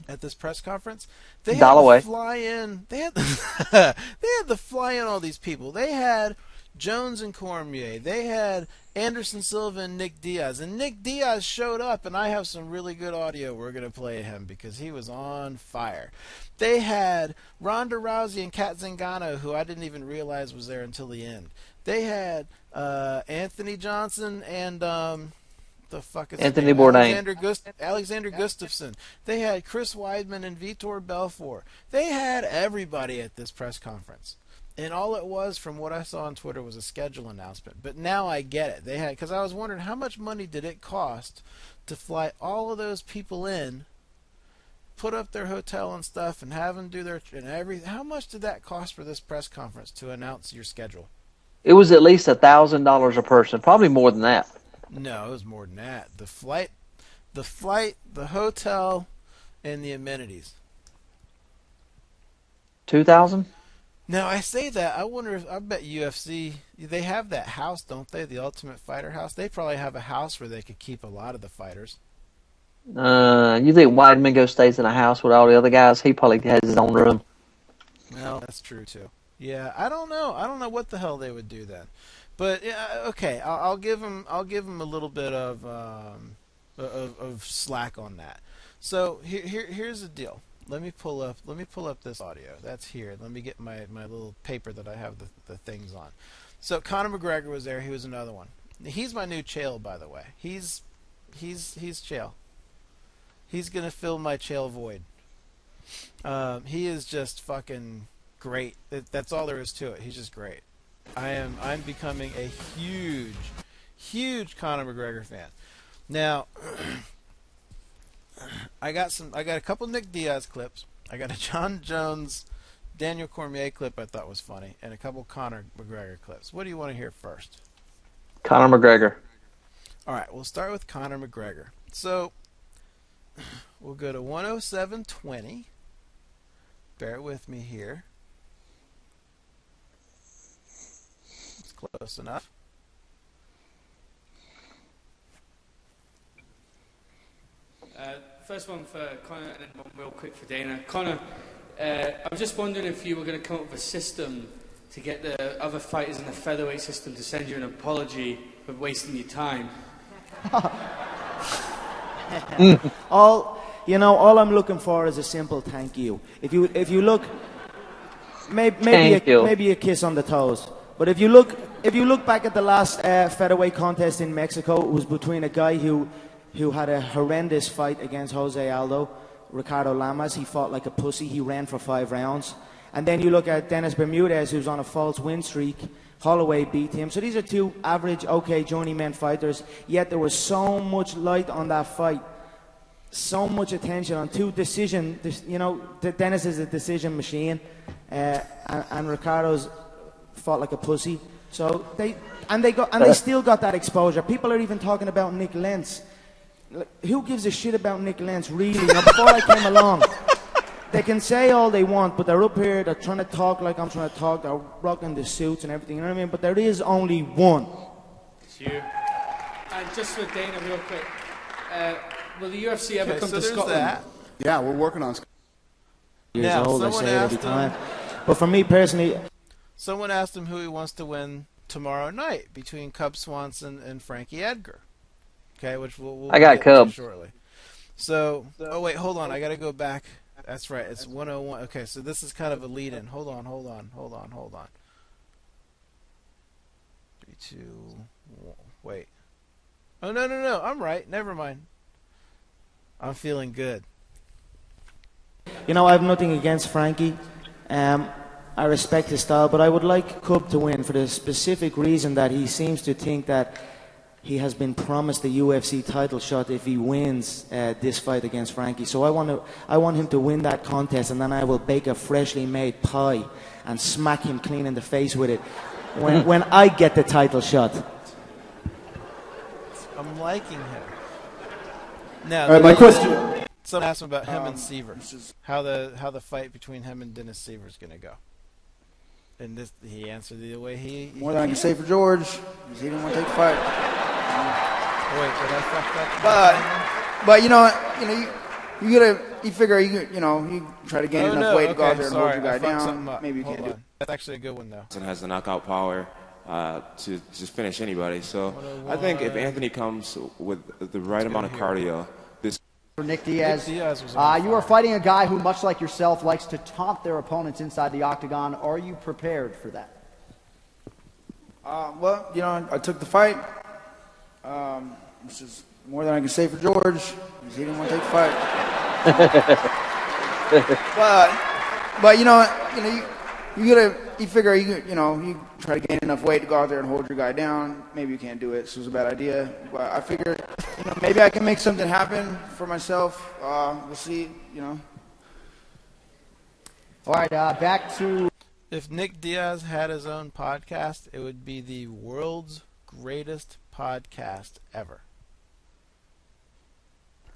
at this press conference? They had Dollaway. to fly in. They had to fly in all these people. They had Jones and Cormier. They had Anderson Silva and Nick Diaz. And Nick Diaz showed up, and I have some really good audio we're going to play him because he was on fire. They had Ronda Rousey and Kat Zingano, who I didn't even realize was there until the end. They had Anthony Johnson and the fuck is Anthony Bourdain. Alexander Gustafsson. They had Chris Weidman and Vitor Belfort. They had everybody at this press conference. And all it was, from what I saw on Twitter, was a schedule announcement. But now I get it. Because I was wondering how much money did it cost to fly all of those people in, put up their hotel and stuff, and have them do their How much did that cost for this press conference to announce your schedule? It was at least $1,000 a person. Probably more than that. No, it was more than that. The flight, the hotel, and the amenities. 2,000. Now, I say that, I bet UFC, they have that house, don't they? The Ultimate Fighter house. They probably have a house where they could keep a lot of the fighters. You think Weidman stays in a house with all the other guys? He probably has his own room. Well, that's true too. Yeah, I don't know. I don't know what the hell they would do then. But okay, I'll give them a little bit of slack on that. So here's the deal. Let me pull up this audio. That's here. Let me get my little paper that I have the things on. So Conor McGregor was there. He was another one. He's my new Chael, by the way. He's Chael. He's gonna fill my Chael void. He is just fucking great. That's all there is to it. He's just great. I'm becoming a huge Conor McGregor fan. Now, I got a couple Nick Diaz clips. I got a John Jones, Daniel Cormier clip I thought was funny, and a couple Conor McGregor clips. What do you want to hear first? Conor McGregor. All right, we'll start with Conor McGregor. So we'll go to 107.20. Bear with me here. It's close enough. First one for Connor and then one real quick for Dana. Connor, I was just wondering if you were going to come up with a system to get the other fighters in the featherweight system to send you an apology for wasting your time. All I'm looking for is a simple thank you. If you look, maybe a kiss on the toes. But if you look back at the last featherweight contest in Mexico, it was between a guy who had a horrendous fight against Jose Aldo, Ricardo Lamas. He fought like a pussy. He ran for 5 rounds. And then you look at Dennis Bermudez, who's on a false win streak. Holloway beat him. So these are 2 average, okay, journeyman fighters. Yet there was so much light on that fight, so much attention on 2 decision. Dennis is a decision machine, and Ricardo's fought like a pussy. So they still got that exposure. People are even talking about Nick Lentz. Who gives a shit about Nick Lentz, really? Now, before I came along, they can say all they want, but they're up here, they're trying to talk like I'm trying to talk, they're rocking the suits and everything, you know what I mean? But there is only one. It's you. And just for Dana, real quick, will the UFC ever come to Scotland? That. Yeah, we're working on Years old, I say it every time. But for me personally... Someone asked him who he wants to win tomorrow night between Cub Swanson and Frankie Edgar. Okay, which we'll I got Cub shortly. So, oh wait, hold on, I got to go back. That's right, it's 101. Okay, so this is kind of a lead-in. Hold on. 3, 2, 1. Wait. Oh no, I'm right. Never mind. I'm feeling good. I have nothing against Frankie. I respect his style, but I would like Cub to win for the specific reason that he seems to think that he has been promised a UFC title shot if he wins this fight against Frankie. So I want him to win that contest, and then I will bake a freshly made pie and smack him clean in the face with it when I get the title shot. I'm liking him. Now, all right, my question. Someone asked him about him and Seaver. How the fight between him and Dennis Seaver is going to go. And he answered the way he More than I can say for George, because he didn't want to take the fight. Wait, did I fuck that? But you figure you try to gain enough weight to go out there and hold your guy down. Maybe you can't do it. That's actually a good one though. And has the knockout power to just finish anybody. So I think if Anthony comes with the right amount of cardio, this. For Nick Diaz, you are fighting a guy who, much like yourself, likes to taunt their opponents inside the octagon. Are you prepared for that? Well, I took the fight. This is more than I can say for George, because he didn't want to take the fight. but you figure you try to gain enough weight to go out there and hold your guy down. Maybe you can't do it, so it was a bad idea. But I figured, maybe I can make something happen for myself. We'll see, All right, back to... If Nick Diaz had his own podcast, it would be the world's greatest podcast ever.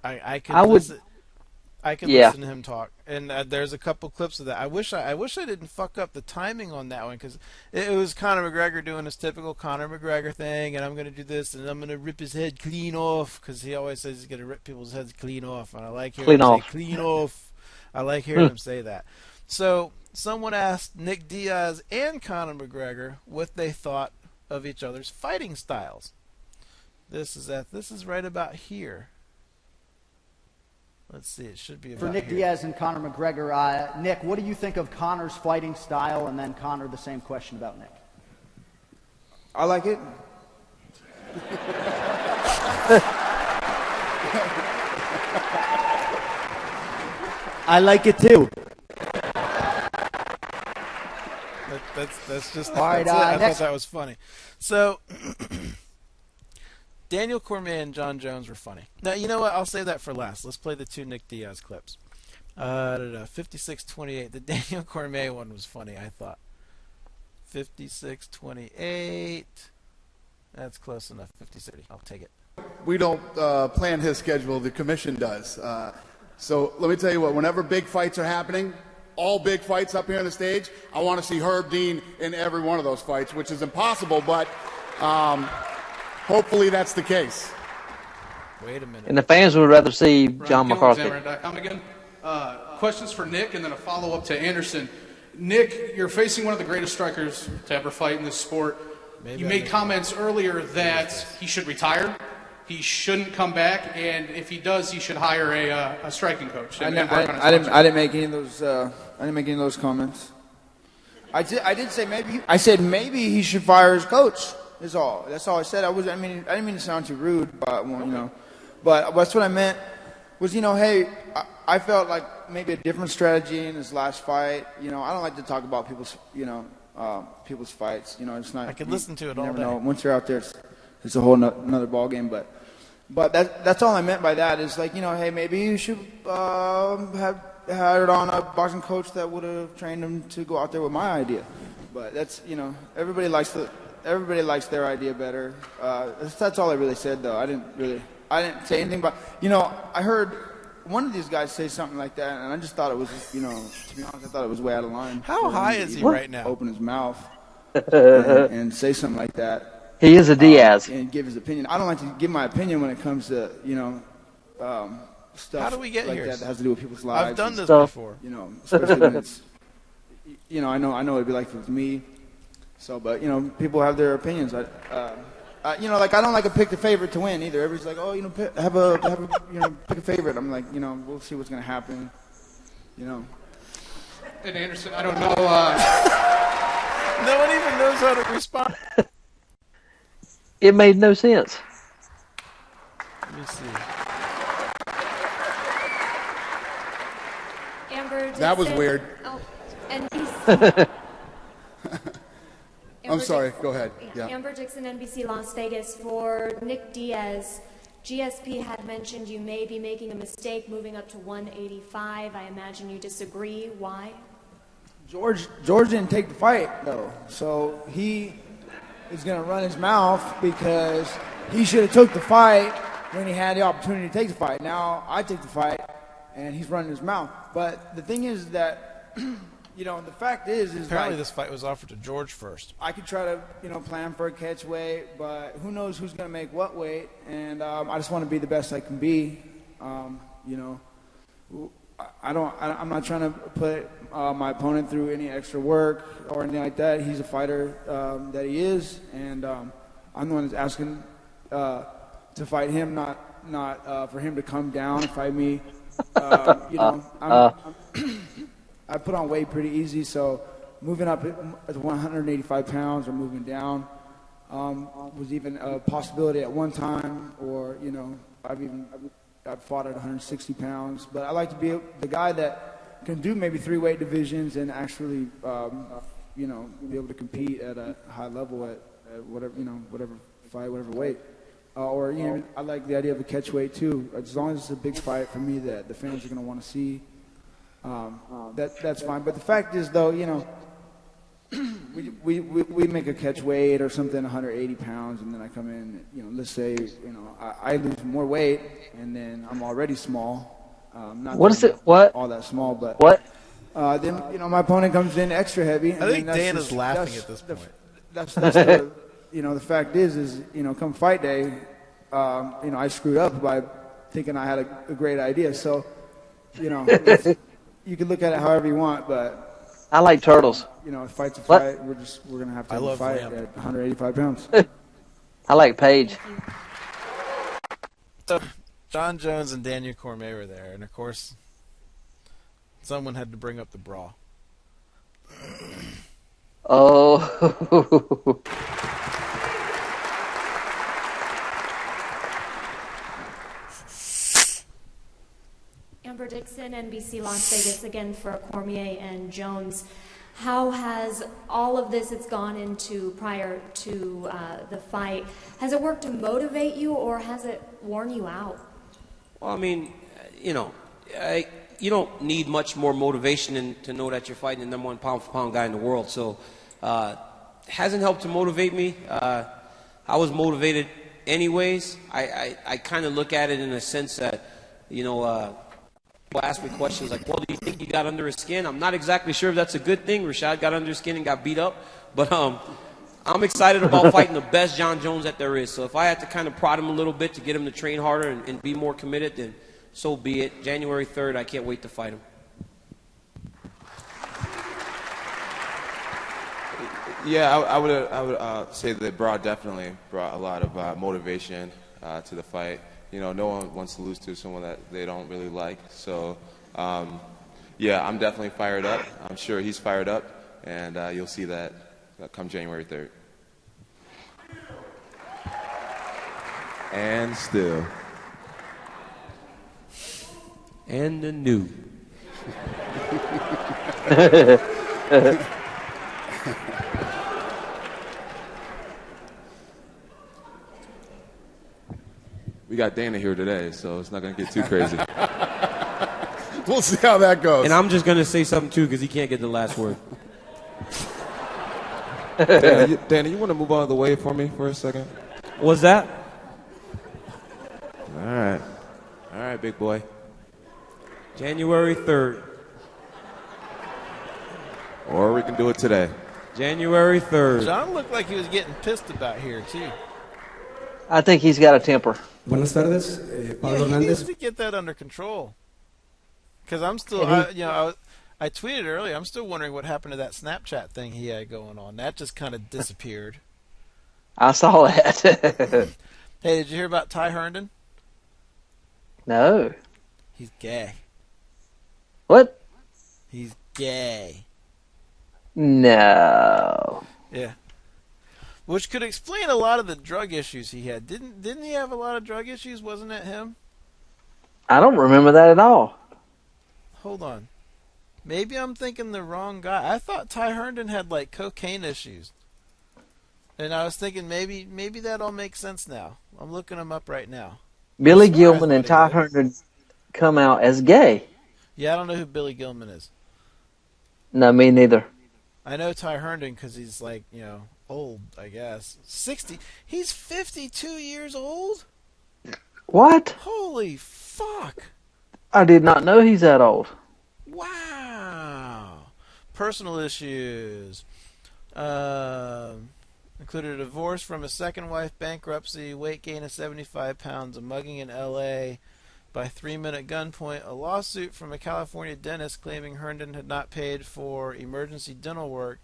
I could listen to him talk, and there's a couple clips of that. I wish I didn't fuck up the timing on that one, because it was Conor McGregor doing his typical Conor McGregor thing, and I'm going to do this, and I'm going to rip his head clean off, because he always says he's going to rip people's heads clean off, and I like hearing him say clean off. I like hearing him say that. So someone asked Nick Diaz and Conor McGregor what they thought of each other's fighting styles. This is right about here. Let's see, it should be about For Nick here. Diaz and Conor McGregor, Nick, what do you think of Conor's fighting style? And then Conor, the same question about Nick. I like it. I like it too. That's just all right. I thought that was funny. So Daniel Cormier and John Jones were funny. Now you know what? I'll save that for last. Let's play the 2 Nick Diaz clips. 56-28. The Daniel Cormier one was funny, I thought. 56-28. That's close enough. 50-30. I'll take it. We don't plan his schedule. The commission does. So let me tell you what. Whenever big fights are happening, all big fights up here on the stage, I want to see Herb Dean in every one of those fights, which is impossible, but hopefully that's the case. Wait a minute. And the fans would rather see John McCarthy. Ryan, again. Questions for Nick and then a follow-up to Anderson. Nick, you're facing one of the greatest strikers to ever fight in this sport. You made comments earlier that he should retire, he shouldn't come back, and if he does, he should hire a striking coach. I didn't make any of those. I didn't make any of those comments. I did say maybe. I said maybe he should fire his coach. Is all. That's all I said. I didn't mean to sound too rude, but but that's what I meant. Was hey, I felt like maybe a different strategy in his last fight. I don't like to talk about people's people's fights. It's not. I could listen to it all never day. know. Once you're out there, it's a whole another ball game. But that's all I meant by that. Is hey, maybe you should have hired on a boxing coach that would have trained him to go out there with my idea. But that's everybody likes their idea better. That's all I really said though. I didn't say anything about. I heard one of these guys say something like that, and I just thought it was, to be honest, I thought it was way out of line. How high is he right now? Open his mouth and say something like that. He is a Diaz. And give his opinion. I don't like to give my opinion when it comes to, stuff How do we get like here? that has to do with people's lives. I've done this and, before. Especially when it's, I know it'd be like with me. So, but people have their opinions. I don't like to pick the favorite to win either. Everybody's like, oh, pick a favorite. I'm like, we'll see what's gonna happen. And Anderson, I don't know. No one even knows how to respond. It made no sense. Let me see. Amber, that was weird. Oh, NBC. I'm sorry. Go ahead. Yeah. Amber Dixon, NBC Las Vegas. For Nick Diaz, GSP had mentioned you may be making a mistake moving up to 185. I imagine you disagree. Why? George didn't take the fight though, so he is going to run his mouth because he should have took the fight when he had the opportunity to take the fight. Now I take the fight, and he's running his mouth. But the thing is that, the fact is apparently this fight was offered to George first. I could try to, plan for a catch weight, but who knows who's going to make what weight? And I just want to be the best I can be. I'm not trying to put my opponent through any extra work or anything like that. He's a fighter that he is, and I'm the one that's asking to fight him, not for him to come down and fight me. I put on weight pretty easy, so moving up at 185 pounds or moving down was even a possibility at one time, or I've fought at 160 pounds. But I like to be the guy that can do maybe 3 weight divisions and actually be able to compete at a high level at whatever whatever fight, whatever weight. I like the idea of a catch weight too. As long as it's a big fight for me that the fans are going to want to see. That's fine. But the fact is, though, we make a catch weight or something 180 pounds, and then I come in, let's say, I lose more weight, and then I'm already small. Not what is it? What? All that small, but what? Then my opponent comes in extra heavy. I think Dan is laughing at this point. That's the the fact is come fight day, I screwed up by thinking I had a great idea. So, you can look at it however you want, but I like turtles. Fight's a fight. We're gonna have to have a fight Lamb. at 185 pounds. I like Paige. So John Jones and Daniel Cormier were there, and of course, someone had to bring up the bra. Oh. Amber Dixon, NBC Las Vegas, again for Cormier and Jones. How has all of this it's gone into prior to the fight, has it worked to motivate you or has it worn you out? Well, I mean, you don't need much more motivation to know that you're fighting the number 1 pound-for-pound guy in the world. So it hasn't helped to motivate me. I was motivated anyways. I kind of look at it in a sense that, people ask me questions like, well, do you think you got under his skin? I'm not exactly sure if that's a good thing. Rashad got under his skin and got beat up. But I'm excited about fighting the best John Jones that there is. So if I had to kind of prod him a little bit to get him to train harder and be more committed, then so be it. January 3rd, I can't wait to fight him. Yeah, I would say that Broad definitely brought a lot of motivation to the fight. You know, no one wants to lose to someone that they don't really like. So, yeah, I'm definitely fired up. I'm sure he's fired up, and you'll see that come January 3rd. And still. And the new. We got Dana here today, so it's not going to get too crazy. We'll see how that goes. And I'm just going to say something, too, because he can't get the last word. Dana, you want to move out of the way for me for a second? What's that? All right. All right, big boy. January 3rd. Or we can do it today. January 3rd. John looked like he was getting pissed about here, too. I think he's got a temper. Buenas tardes, Pablo He needs Hernández. to get that under control. Because I'm still, I tweeted earlier, I'm still wondering what happened to that Snapchat thing he had going on. That just kind of disappeared. I saw that. Hey, did you hear about Ty Herndon? No. He's gay. What? He's gay. No. Yeah. Which could explain a lot of the drug issues he had. Didn't he have a lot of drug issues? Wasn't it him? I don't remember that at all. Hold on. Maybe I'm thinking the wrong guy. I thought Ty Herndon had like cocaine issues. And I was thinking maybe that all makes sense now. I'm looking him up right now. Billy Gilman and Ty Herndon come out as gay. Yeah, I don't know who Billy Gilman is. No, me neither. I know Ty Herndon because he's like, old, I guess. 60. He's 52 years old? What? Holy fuck. I did not know he's that old. Wow. Personal issues. Included a divorce from his second wife, bankruptcy, weight gain of 75 pounds, a mugging in L.A. by 3-minute gunpoint, a lawsuit from a California dentist claiming Herndon had not paid for emergency dental work,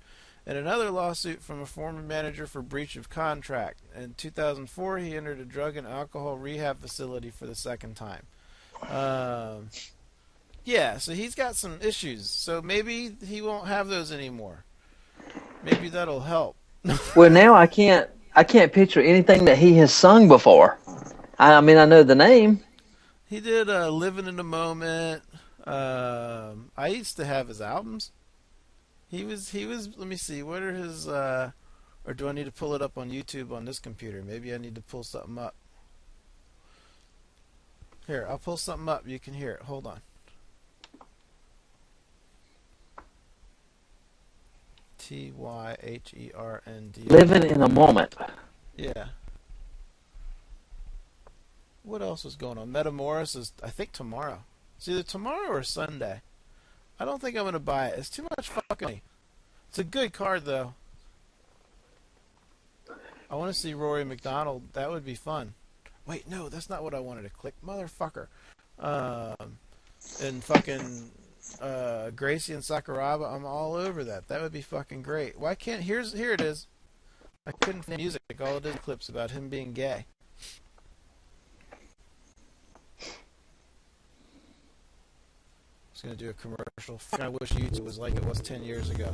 and another lawsuit from a former manager for breach of contract. In 2004, he entered a drug and alcohol rehab facility for the second time. Yeah, so he's got some issues. So maybe he won't have those anymore. Maybe that'll help. Well, now I can't picture anything that he has sung before. I mean, I know the name. He did Living in the Moment. I used to have his albums. He was. Let me see. What are his? Or do I need to pull it up on YouTube on this computer? Maybe I need to pull something up. Here, I'll pull something up. You can hear it. Hold on. Tyhernd. Living in a Moment. Yeah. What else was going on? Metamoris is, I think, tomorrow. It's either tomorrow or Sunday. I don't think I'm going to buy it. It's too much fucking money. It's a good card, though. I want to see Rory McDonald. That would be fun. Wait, no, that's not what I wanted to click. Motherfucker. And fucking Gracie and Sakuraba, I'm all over that. That would be fucking great. Why can't... Here it is. I couldn't find music. All it is clips about him being gay. I was going to do a commercial. I wish YouTube was like it was 10 years ago.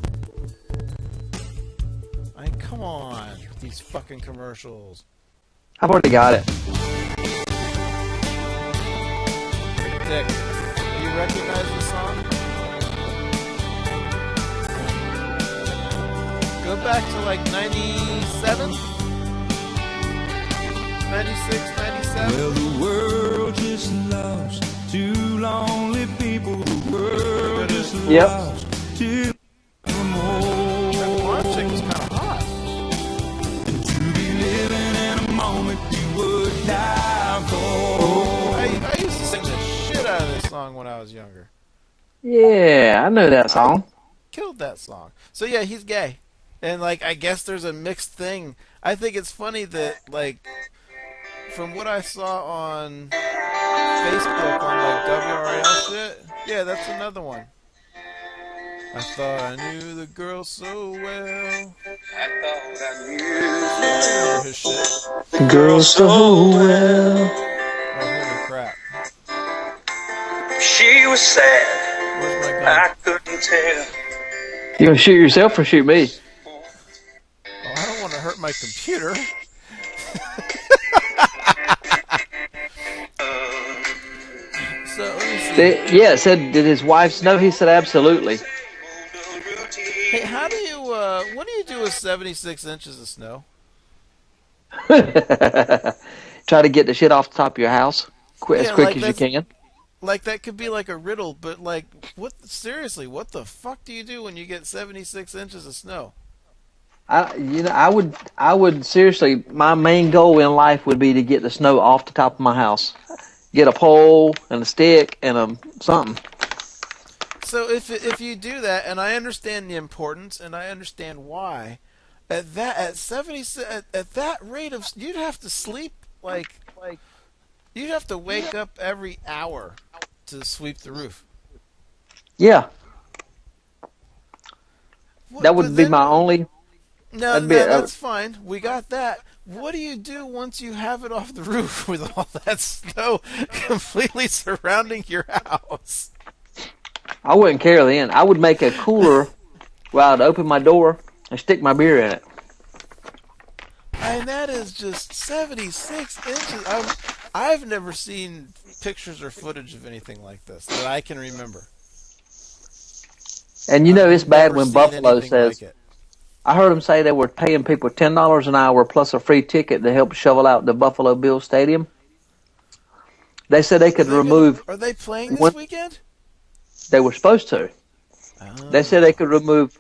I mean, come on. These fucking commercials. I've already got it. Dick, do you recognize the song? Go back to like 97? 96, 97? Well, the world just lost two lonely people. The world just lost two more. That blonde chick was kind of hot. And to be living in a moment you would die for. I used to sing the shit out of this song when I was younger. Yeah, I know that song. Killed that song. So yeah, he's gay. And like, I guess there's a mixed thing. I think it's funny that, like, from what I saw on Facebook on like WRL shit, yeah, that's another one. I thought I knew the girl so well. I thought I knew his shit. Girl so well. Oh, holy crap. She was sad. Where's my gun? I couldn't tell. You gonna shoot yourself or shoot me? Oh, I don't want to hurt my computer. So, let me see. Yeah, it said, did his wife know? He said, absolutely. Hey, how do you, what do you do with 76 inches of snow? Try to get the shit off the top of your house as quick like as you can. Like, that could be like a riddle, but like, seriously, what the fuck do you do when you get 76 inches of snow? I would seriously, my main goal in life would be to get the snow off the top of my house. Get a pole and a stick and something. So if you do that, and I understand the importance, and I understand why, at that rate of, you'd have to sleep like you'd have to wake up every hour to sweep the roof. Yeah, that would be my only. No, that's fine. We got that. What do you do once you have it off the roof with all that snow completely surrounding your house? I wouldn't care then. I would make a cooler where I'd open my door and stick my beer in it. And that is just 76 inches. I've never seen pictures or footage of anything like this that I can remember. And it's bad when Buffalo says... Like I heard them say they were paying people $10 an hour plus a free ticket to help shovel out the Buffalo Bills stadium. They said they could remove... Are they playing this weekend? They were supposed to. Oh. They said they could remove,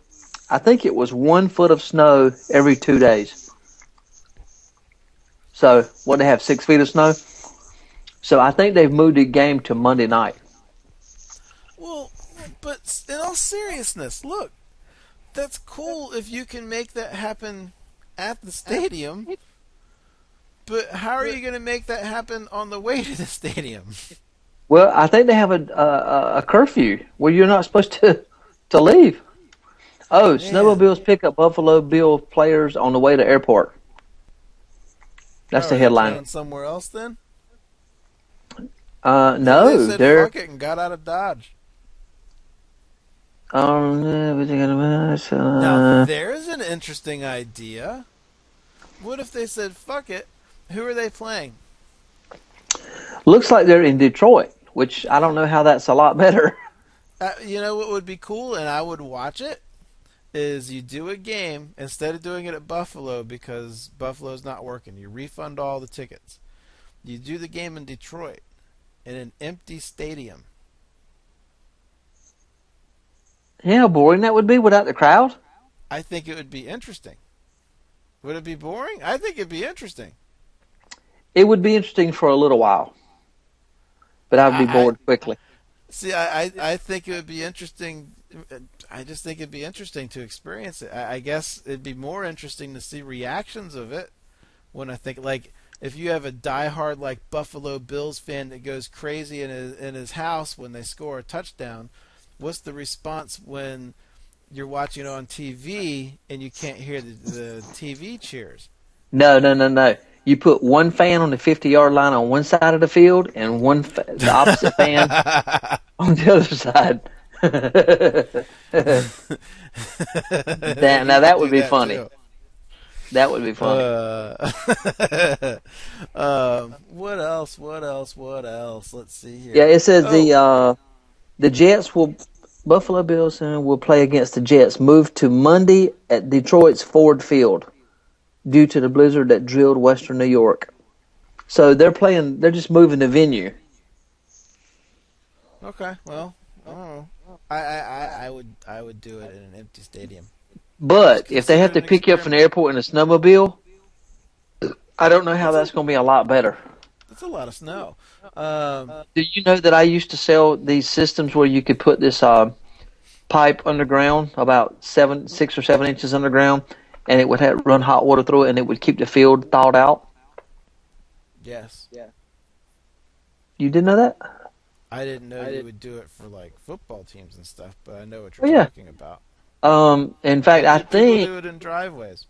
I think it was 1 foot of snow every 2 days. So, what, they have 6 feet of snow? So I think they've moved the game to Monday night. Well, but in all seriousness, look. That's cool if you can make that happen at the stadium. But how are you going to make that happen on the way to the stadium? Well, I think they have a curfew where you're not supposed to leave. Oh, snowmobiles pick up Buffalo Bill players on the way to airport. That's the headline. Somewhere else then? No, they said fuck it and got out of Dodge. Now, there's an interesting idea. What if they said, fuck it, who are they playing? Looks like they're in Detroit, which I don't know how that's a lot better. You know what would be cool, and I would watch it, is you do a game, instead of doing it at Buffalo, because Buffalo's not working, you refund all the tickets. You do the game in Detroit, in an empty stadium. Yeah, how boring that would be without the crowd. I think it would be interesting. Would it be boring? I think it'd be interesting. It would be interesting for a little while, but I would be bored quickly. See, I think it would be interesting. I just think it'd be interesting to experience it. I guess it'd be more interesting to see reactions of it when I think, like, if you have a diehard like Buffalo Bills fan that goes crazy in his house when they score a touchdown. What's the response when you're watching it on TV and you can't hear the TV cheers? No. You put one fan on the 50-yard line on one side of the field and the opposite fan on the other side. That would be funny. Too. That would be funny. What else? Let's see here. Yeah, it says the Jets Buffalo Bills will play against the Jets. Moved to Monday at Detroit's Ford Field due to the blizzard that drilled Western New York. So they're just moving the venue. Okay, well, I don't know. I would do it in an empty stadium. But if they have to pick you up from the airport in a snowmobile, I don't know how that's going to be a lot better. That's a lot of snow. Do you know that I used to sell these systems where you could put this pipe underground, about 6 or 7 inches underground, and it would run hot water through it, and it would keep the field thawed out. Yes. You didn't know that? I didn't know you would do it for like football teams and stuff, but I know what Oh, you're yeah. talking about. In fact, I People think do it in driveways.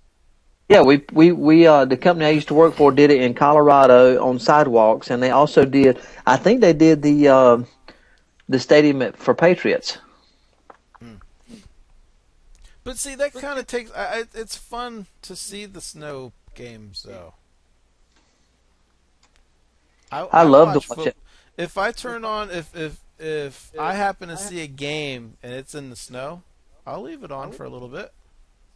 yeah, we the company I used to work for did it in Colorado on sidewalks, and they also did. I think they did the stadium for Patriots. But see, that kind of takes. It's fun to see the snow games, though. I love to watch it. If I turn on, if I happen to see a game and it's in the snow, I'll leave it on for a little bit.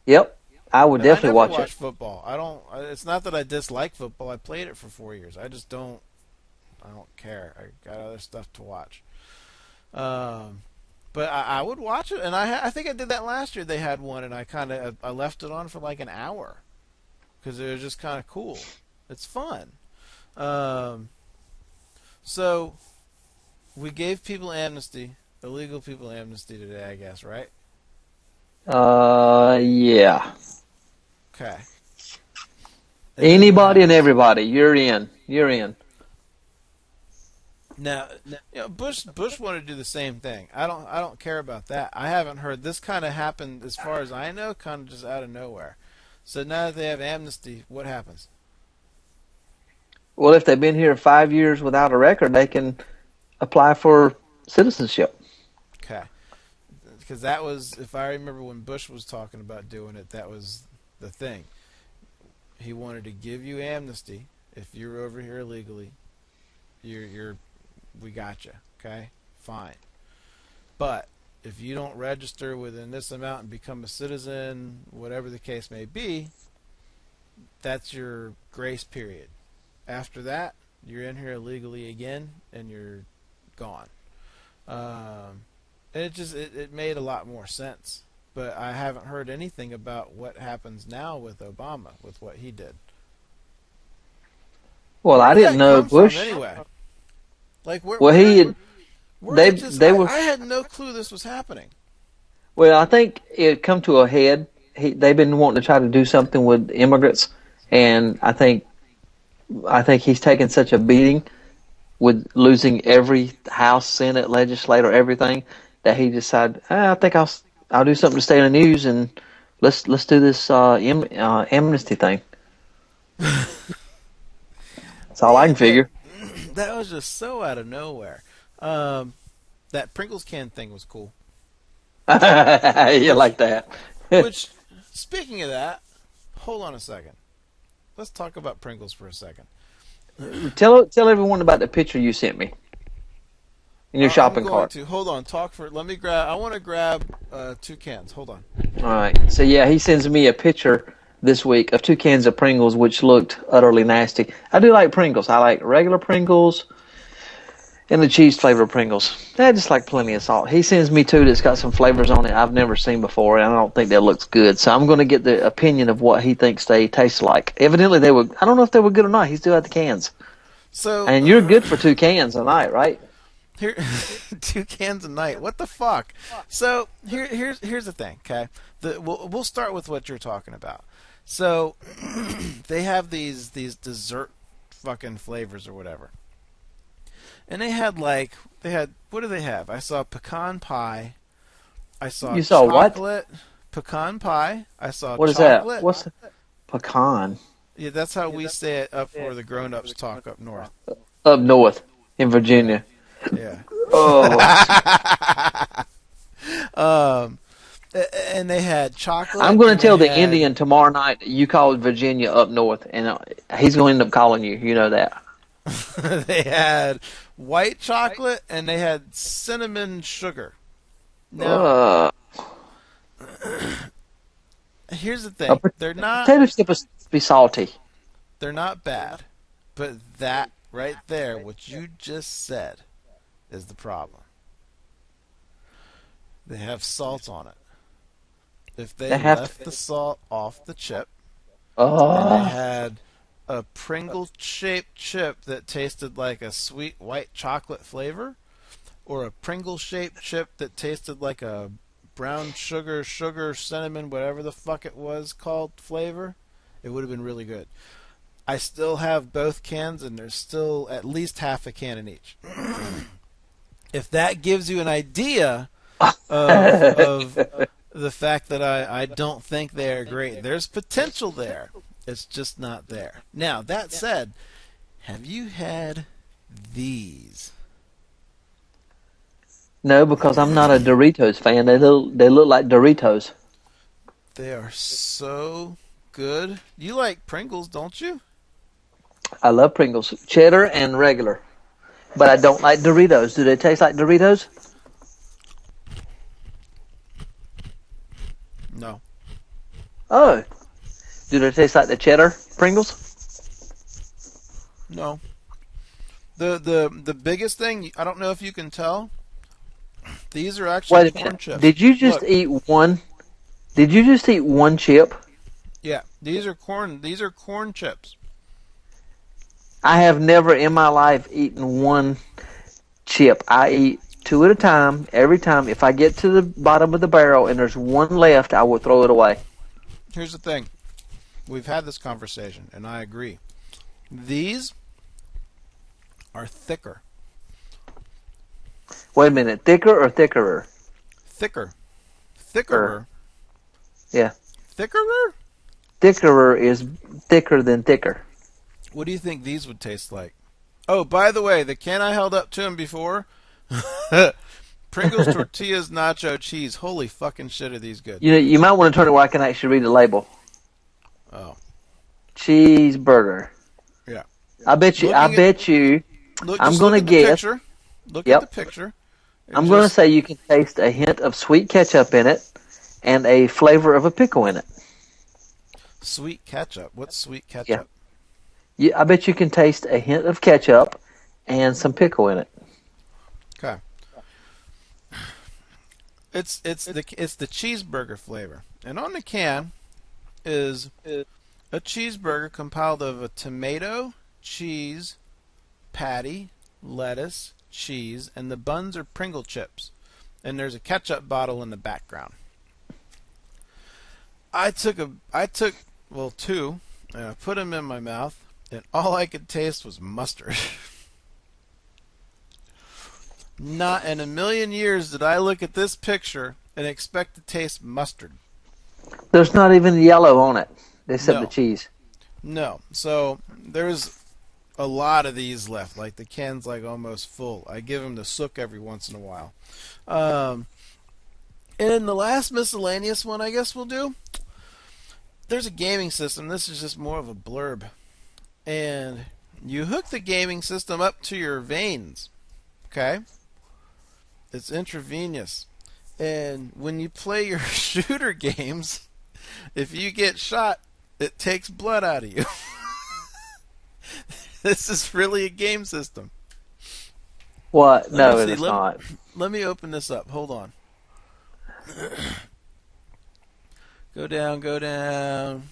Yep, I would definitely I never watch it. football. I don't. It's not that I dislike football. I played it for 4 years. I just don't. I don't care. I got other stuff to watch. But I would watch it, and I think I did that last year. They had one, and I left it on for like an hour because it was just kind of cool. It's fun. So we gave people amnesty, illegal people amnesty today, I guess, right? Yeah. Okay. Anybody and everybody, you're in. You're in. Now, Bush wanted to do the same thing. I don't care about that. I haven't heard this kind of happened, as far as I know, kind of just out of nowhere. So now that they have amnesty, what happens? Well, if they've been here 5 years without a record, they can apply for citizenship. Okay. Because that was, if I remember when Bush was talking about doing it, that was the thing. He wanted to give you amnesty if you're over here illegally. We got you. Okay, fine. But if you don't register within this amount and become a citizen, whatever the case may be, that's your grace period. After that, you're in here illegally again, and you're gone. And it made a lot more sense. But I haven't heard anything about what happens now with Obama, with what he did. Well, I didn't know Bush. Anyway, like where? Well, I had no clue this was happening. Well, I think it come to a head. They've been wanting to try to do something with immigrants, and I think he's taken such a beating with losing every House, Senate, legislator, everything, that he decided, I think I'll do something to stay in the news, and let's do this amnesty thing. That's all I can figure. That was just so out of nowhere. That Pringles can thing was cool. You like that? Which, speaking of that, hold on a second. Let's talk about Pringles for a second. Tell everyone about the picture you sent me in your shopping cart. Hold on. I want to grab 2 cans. Hold on. All right. So yeah, he sends me a picture this week of 2 cans of Pringles, which looked utterly nasty. I do like Pringles. I like regular Pringles and the cheese flavored Pringles. I just like plenty of salt. He sends me 2 that's got some flavors on it I've never seen before, and I don't think that looks good. So I'm going to get the opinion of what he thinks they taste like. Evidently, they were. I don't know if they were good or not. He still had the cans. So, and you're good for 2 cans a night, right? Here, 2 cans a night. What the fuck? So here's the thing. Okay, we'll start with what you're talking about. So they have these dessert fucking flavors or whatever. And they had what do they have? I saw pecan pie. I saw chocolate. What? Pecan pie. I saw what chocolate. Is that? What's pecan? Yeah, that's how we say it up where the grown-ups talk up north. Up north in Virginia. Yeah. Oh. And they had chocolate. I'm going to tell the Indian tomorrow night you called Virginia up north, and he's going to end up calling you. You know that. They had white chocolate and they had cinnamon sugar. Now, here's the thing: they're not. Potato chips be salty. They're not bad, but that right there, what you just said, is the problem. They have salt on it. If they left the salt off the chip, and they had a Pringle-shaped chip that tasted like a sweet white chocolate flavor, or a Pringle-shaped chip that tasted like a brown sugar, cinnamon, whatever the fuck it was called flavor, it would have been really good. I still have both cans, and there's still at least half a can in each. If that gives you an idea of the fact that I don't think they are great, there's potential there. It's just not there. Now, that said, have you had these? No, because I'm not a Doritos fan. They look like Doritos. They are so good. You like Pringles, don't you? I love Pringles, cheddar and regular, but I don't like Doritos. Do they taste like Doritos? No. Oh, do they taste like the cheddar Pringles? No. The biggest thing, I don't know if you can tell, these are actually Wait a corn minute. chips. Did you just eat one? Did you just eat one chip? Yeah, these are corn. These are corn chips. I have never in my life eaten one chip. I eat two at a time. Every time, if I get to the bottom of the barrel and there's one left, I will throw it away. Here's the thing. We've had this conversation, and I agree. These are thicker. Wait a minute. Thicker or thickerer? Thicker. Thickerer. Yeah. Thickerer? Thickerer is thicker than thicker. What do you think these would taste like? Oh, by the way, the can I held up to him before, Pringles Tortillas Nacho Cheese. Holy fucking shit, are these good? You know, you might want to turn it where I can actually read the label. Oh. Cheeseburger. Yeah. I bet you. I'm going to guess. Look at the picture. I'm going to say you can taste a hint of sweet ketchup in it, and a flavor of a pickle in it. Sweet ketchup. What's sweet ketchup? Yeah, I bet you can taste a hint of ketchup and some pickle in it. Okay. It's the cheeseburger flavor, and on the can is a cheeseburger compiled of a tomato, cheese, patty, lettuce, cheese, and the buns are Pringle chips, and there's a ketchup bottle in the background. I took two, and I put them in my mouth, and all I could taste was mustard. Not in a million years did I look at this picture and expect to taste mustard. There's not even yellow on it, except the cheese. No. So there's a lot of these left. Like the can's like almost full. I give them the sook every once in a while. And the last miscellaneous one I guess we'll do, there's a gaming system. This is just more of a blurb. And you hook the gaming system up to your veins. Okay? It's intravenous. And when you play your shooter games, if you get shot, it takes blood out of you. This is really a game system. What? No, it's not. Let me open this up. Hold on. Go down.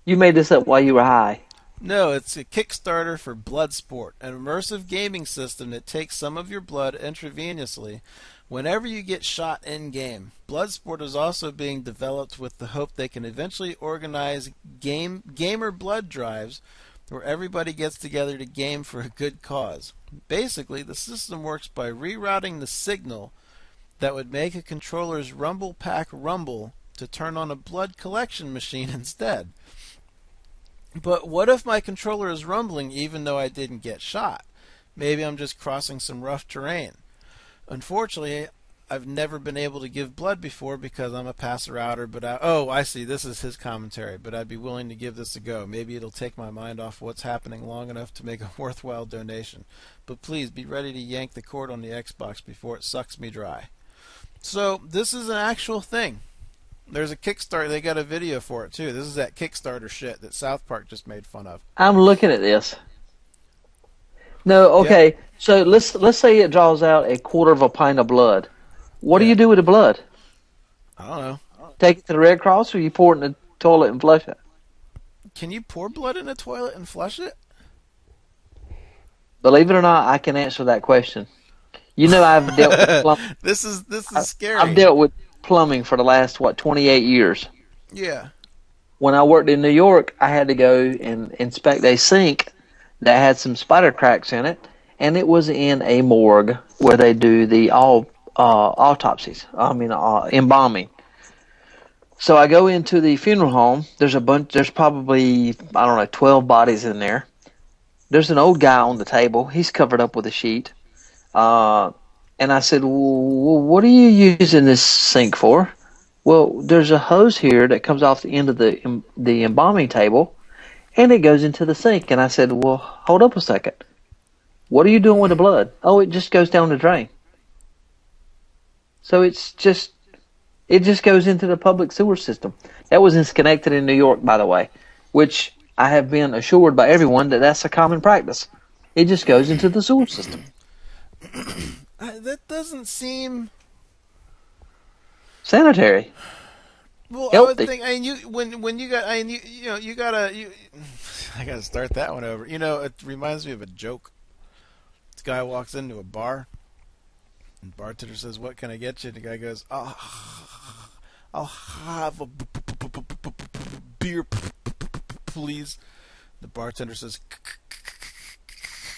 You made this up while you were high. No, it's a Kickstarter for Bloodsport, an immersive gaming system that takes some of your blood intravenously whenever you get shot in-game. Bloodsport is also being developed with the hope they can eventually organize gamer blood drives where everybody gets together to game for a good cause. Basically, the system works by rerouting the signal that would make a controller's rumble pack rumble to turn on a blood collection machine instead. But what if my controller is rumbling even though I didn't get shot? Maybe I'm just crossing some rough terrain. Unfortunately, I've never been able to give blood before because I'm a passer-outer, but I see, this is his commentary, but I'd be willing to give this a go. Maybe it'll take my mind off what's happening long enough to make a worthwhile donation. But please be ready to yank the cord on the Xbox before it sucks me dry. So, this is an actual thing. There's a Kickstarter. They got a video for it too. This is that Kickstarter shit that South Park just made fun of. I'm looking at this. No, okay. Yep. So let's say it draws out a quarter of a pint of blood. What do you do with the blood? I don't know. Take it to the Red Cross, or you pour it in the toilet and flush it? Can you pour blood in a toilet and flush it? Believe it or not, I can answer that question. You know, I've dealt with this is scary. I've dealt with plumbing for the last 28 years. Yeah. When I worked in New York, I had to go and inspect a sink that had some spider cracks in it, and it was in a morgue where they do the autopsies. Embalming. So I go into the funeral home. There's probably, I don't know, 12 bodies in there. There's an old guy on the table. He's covered up with a sheet. And I said, well, what are you using this sink for? Well, there's a hose here that comes off the end of the embalming table, and it goes into the sink. And I said, well, hold up a second. What are you doing with the blood? Oh, it just goes down the drain. So it just goes into the public sewer system. That was in Schenectady, New York, by the way, which I have been assured by everyone that that's a common practice. It just goes into the sewer system. That doesn't seem sanitary. Well, Healthy. I would think. I mean, when you got, I mean, you gotta. I gotta start that one over. It reminds me of a joke. This guy walks into a bar, and the bartender says, "What can I get you?" And the guy goes, "I'll have a beer, please." The bartender says,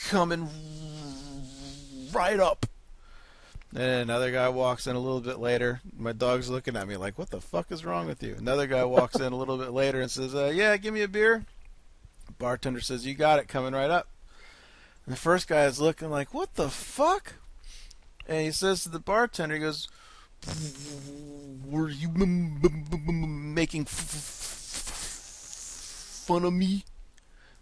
"Coming right up." And another guy walks in a little bit later. My dog's looking at me like, what the fuck is wrong with you? Another guy walks in a little bit later and says, yeah, give me a beer. The bartender says, you got it, coming right up. And the first guy is looking like, what the fuck? And he says to the bartender, he goes, were you making fun of me?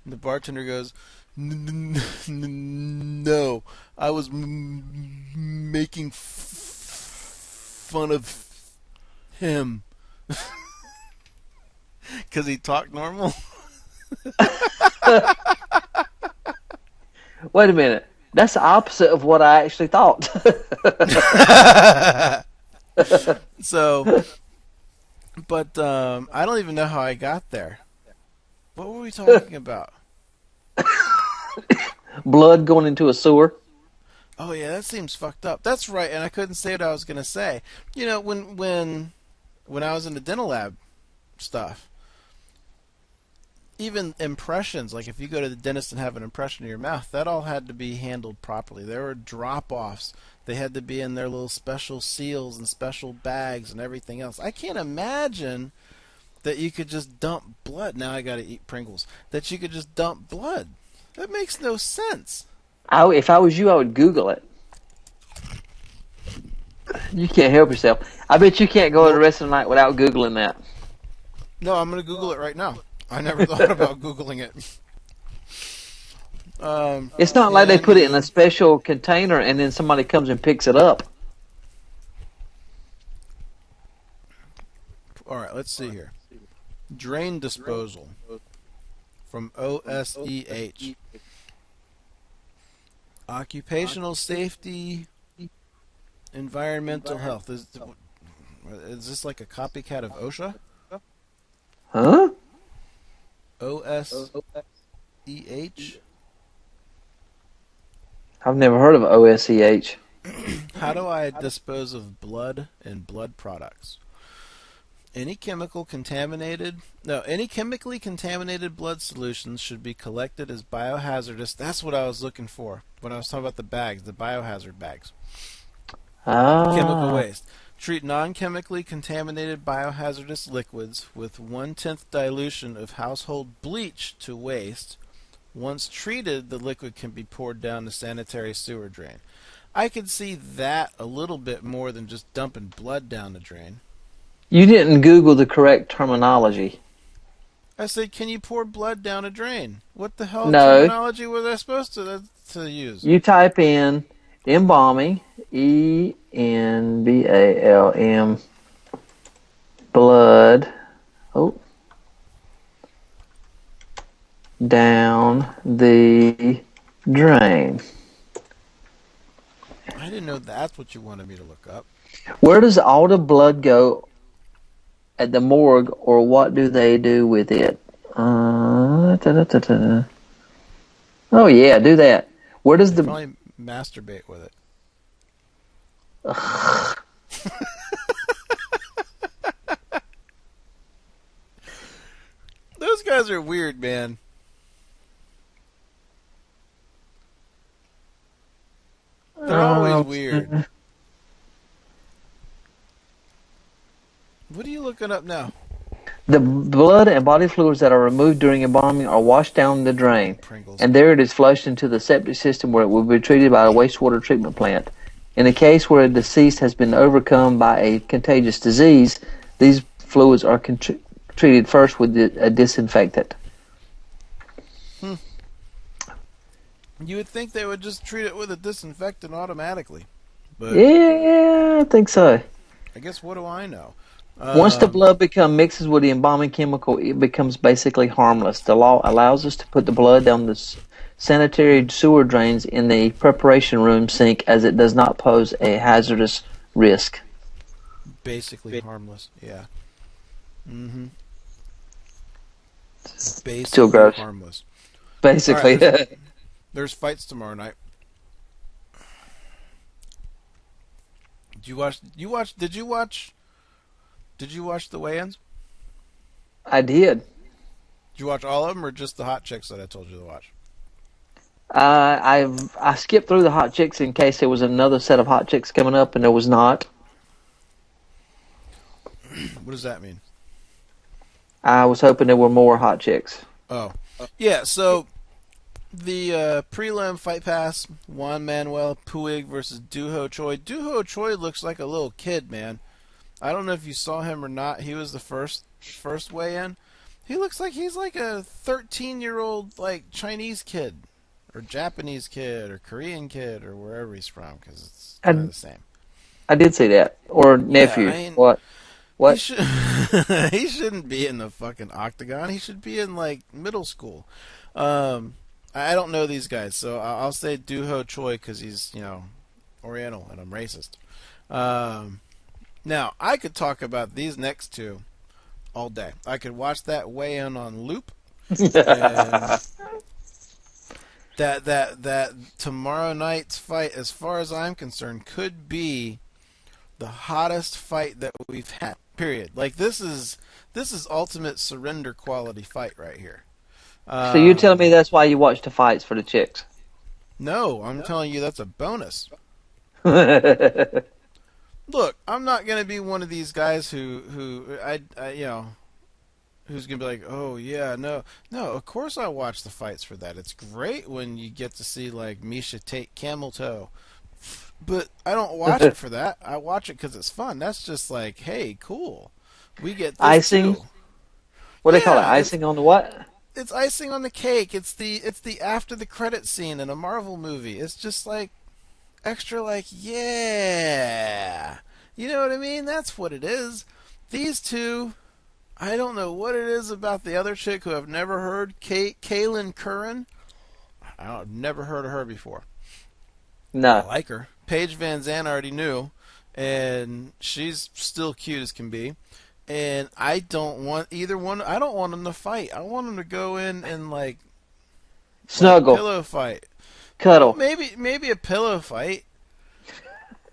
And the bartender goes, no, I was making fun of him because he talked normal. Wait a minute. That's the opposite of what I actually thought. So, but I don't even know how I got there. What were we talking about? Blood going into a sewer. Oh yeah, that seems fucked up. That's right, and I couldn't say what I was gonna say. When I was in the dental lab stuff, even impressions, like if you go to the dentist and have an impression of your mouth, that all had to be handled properly. There were drop-offs. They had to be in their little special seals and special bags and everything else. I can't imagine that you could just dump blood. Now I gotta eat Pringles. That you could just dump blood. That makes no sense. If I was you, I would Google it. You can't help yourself. I bet you can't go the rest of the night without Googling that. No, I'm going to Google it right now. I never thought about Googling it. It's not like they put it in a special container and then somebody comes and picks it up. All right, let's see here. Drain disposal from OSEH. Occupational safety, environmental health. Is this like a copycat of OSHA? Huh? OSEH? I've never heard of OSEH. How do I dispose of blood and blood products? Any chemically contaminated blood solutions should be collected as biohazardous. That's what I was looking for when I was talking about the bags, the biohazard bags. Chemical waste. Treat non-chemically contaminated biohazardous liquids with 1/10 dilution of household bleach to waste. Once treated, the liquid can be poured down the sanitary sewer drain. I could see that a little bit more than just dumping blood down the drain. You didn't Google the correct terminology. I said, can you pour blood down a drain? What the hell No. terminology was I supposed to use? You type in embalming, ENBALM, blood, down the drain. I didn't know that's what you wanted me to look up. Where does all the blood go at the morgue, or what do they do with it? Oh yeah, do that. Where does They probably masturbate with it. guys are weird, man. They're always weird. What are you looking up now? The blood and body fluids that are removed during embalming are washed down the drain, and there it is flushed into the septic system where it will be treated by a wastewater treatment plant. In a case where a deceased has been overcome by a contagious disease, these fluids are treated first with a disinfectant. You would think they would just treat it with a disinfectant automatically. But Yeah, I think so. I guess what do I know? Once the blood mixes with the embalming chemical, it becomes basically harmless. The law allows us to put the blood down the sanitary sewer drains in the preparation room sink, as it does not pose a hazardous risk. Basically harmless, yeah. Mm-hmm. Basically Still gross. harmless. Basically. All right, there's fights tomorrow night. Did you watch the weigh-ins? I did. Did you watch all of them, or just the hot chicks that I told you to watch? I skipped through the hot chicks in case there was another set of hot chicks coming up, and there was not. What does that mean? I was hoping there were more hot chicks. Oh. Yeah, so the prelim fight pass, Juan Manuel Puig versus Duho Choi. Duho Choi looks like a little kid, man. I don't know if you saw him or not. He was the first weigh-in. He looks like he's like a 13-year-old like Chinese kid or Japanese kid or Korean kid or wherever he's from, because it's kind of the same. I did see that. Or nephew. Yeah, What? He shouldn't be in the fucking octagon. He should be in like middle school. I don't know these guys, so I'll say Duho Choi because he's Oriental and I'm racist. Now I could talk about these next two all day. I could watch that weigh-in on loop. And that tomorrow night's fight, as far as I'm concerned, could be the hottest fight that we've had. Period. Like this is ultimate surrender quality fight right here. So you're telling me that's why you watch the fights for the chicks? No, I'm telling you that's a bonus. Look, I'm not gonna be one of these guys who's gonna be like, oh yeah, no, of course I watch the fights for that. It's great when you get to see like Misha take camel toe, but I don't watch it for that. I watch it because it's fun. That's just like, hey, cool, we get this icing. too. What do they call it? Icing on the what? It's icing on the cake. It's the after the credit scene in a Marvel movie. It's just like extra, like, yeah, you know what I mean? That's what it is. These two, I don't know what it is about the other chick who I've never heard, Kaylin Curran. I've never heard of her before. No. I like her. Paige Van Zandt I already knew, and she's still cute as can be. And I don't want either one. I don't want them to fight. I want them to go in and like snuggle, pillow fight, cuddle. Maybe a pillow fight.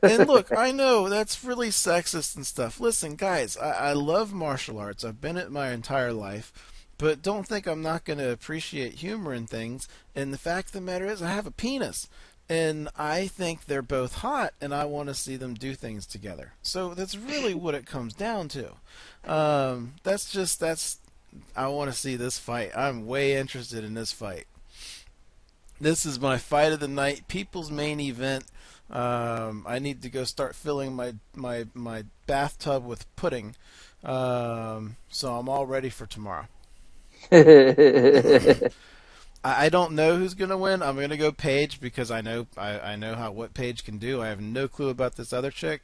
And look, I know that's really sexist and stuff. Listen, guys, I love martial arts. I've been it my entire life. But don't think I'm not going to appreciate humor and things. And the fact of the matter is, I have a penis. And I think they're both hot, and I want to see them do things together. So that's really what it comes down to. I want to see this fight. I'm way interested in this fight. This is my fight of the night, people's main event. I need to go start filling my bathtub with pudding. So I'm all ready for tomorrow. I don't know who's gonna win. I'm gonna go Paige because I know what Paige can do. I have no clue about this other chick.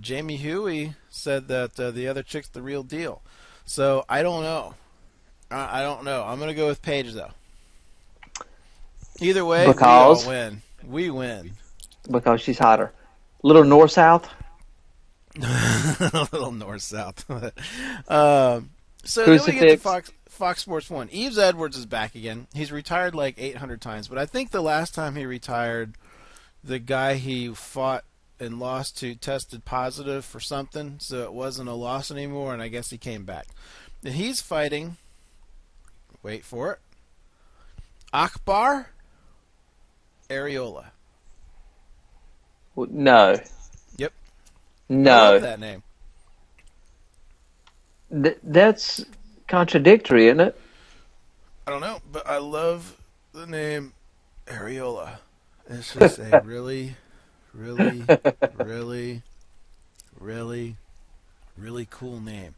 Jamie Huey said that the other chick's the real deal. So I don't know. I don't know. I'm gonna go with Paige though. Either way, we all win. We win because she's hotter. Little north south. Little north south. So then we get to Fox Sports 1. Yves Edwards is back again. He's retired like 800 times, but I think the last time he retired, the guy he fought and lost to tested positive for something, so it wasn't a loss anymore, and I guess he came back. And he's fighting Wait for it. Akbar Areola. No. Yep. No. I love that name. That's contradictory, isn't it? I don't know, but I love the name Areola. It's just a really, really, really, really, really cool name.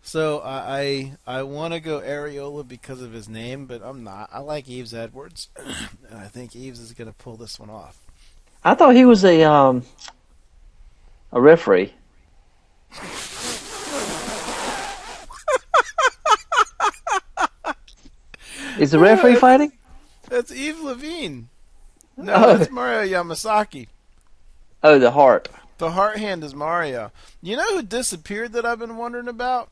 So I want to go Areola because of his name, but I'm not. I like Yves Edwards, and I think Yves is going to pull this one off. I thought he was a referee. Is the referee fighting? That's Yves Levine. No, Oh. that's Mario Yamasaki. Oh, the heart. The heart hand is Mario. You know who disappeared that I've been wondering about?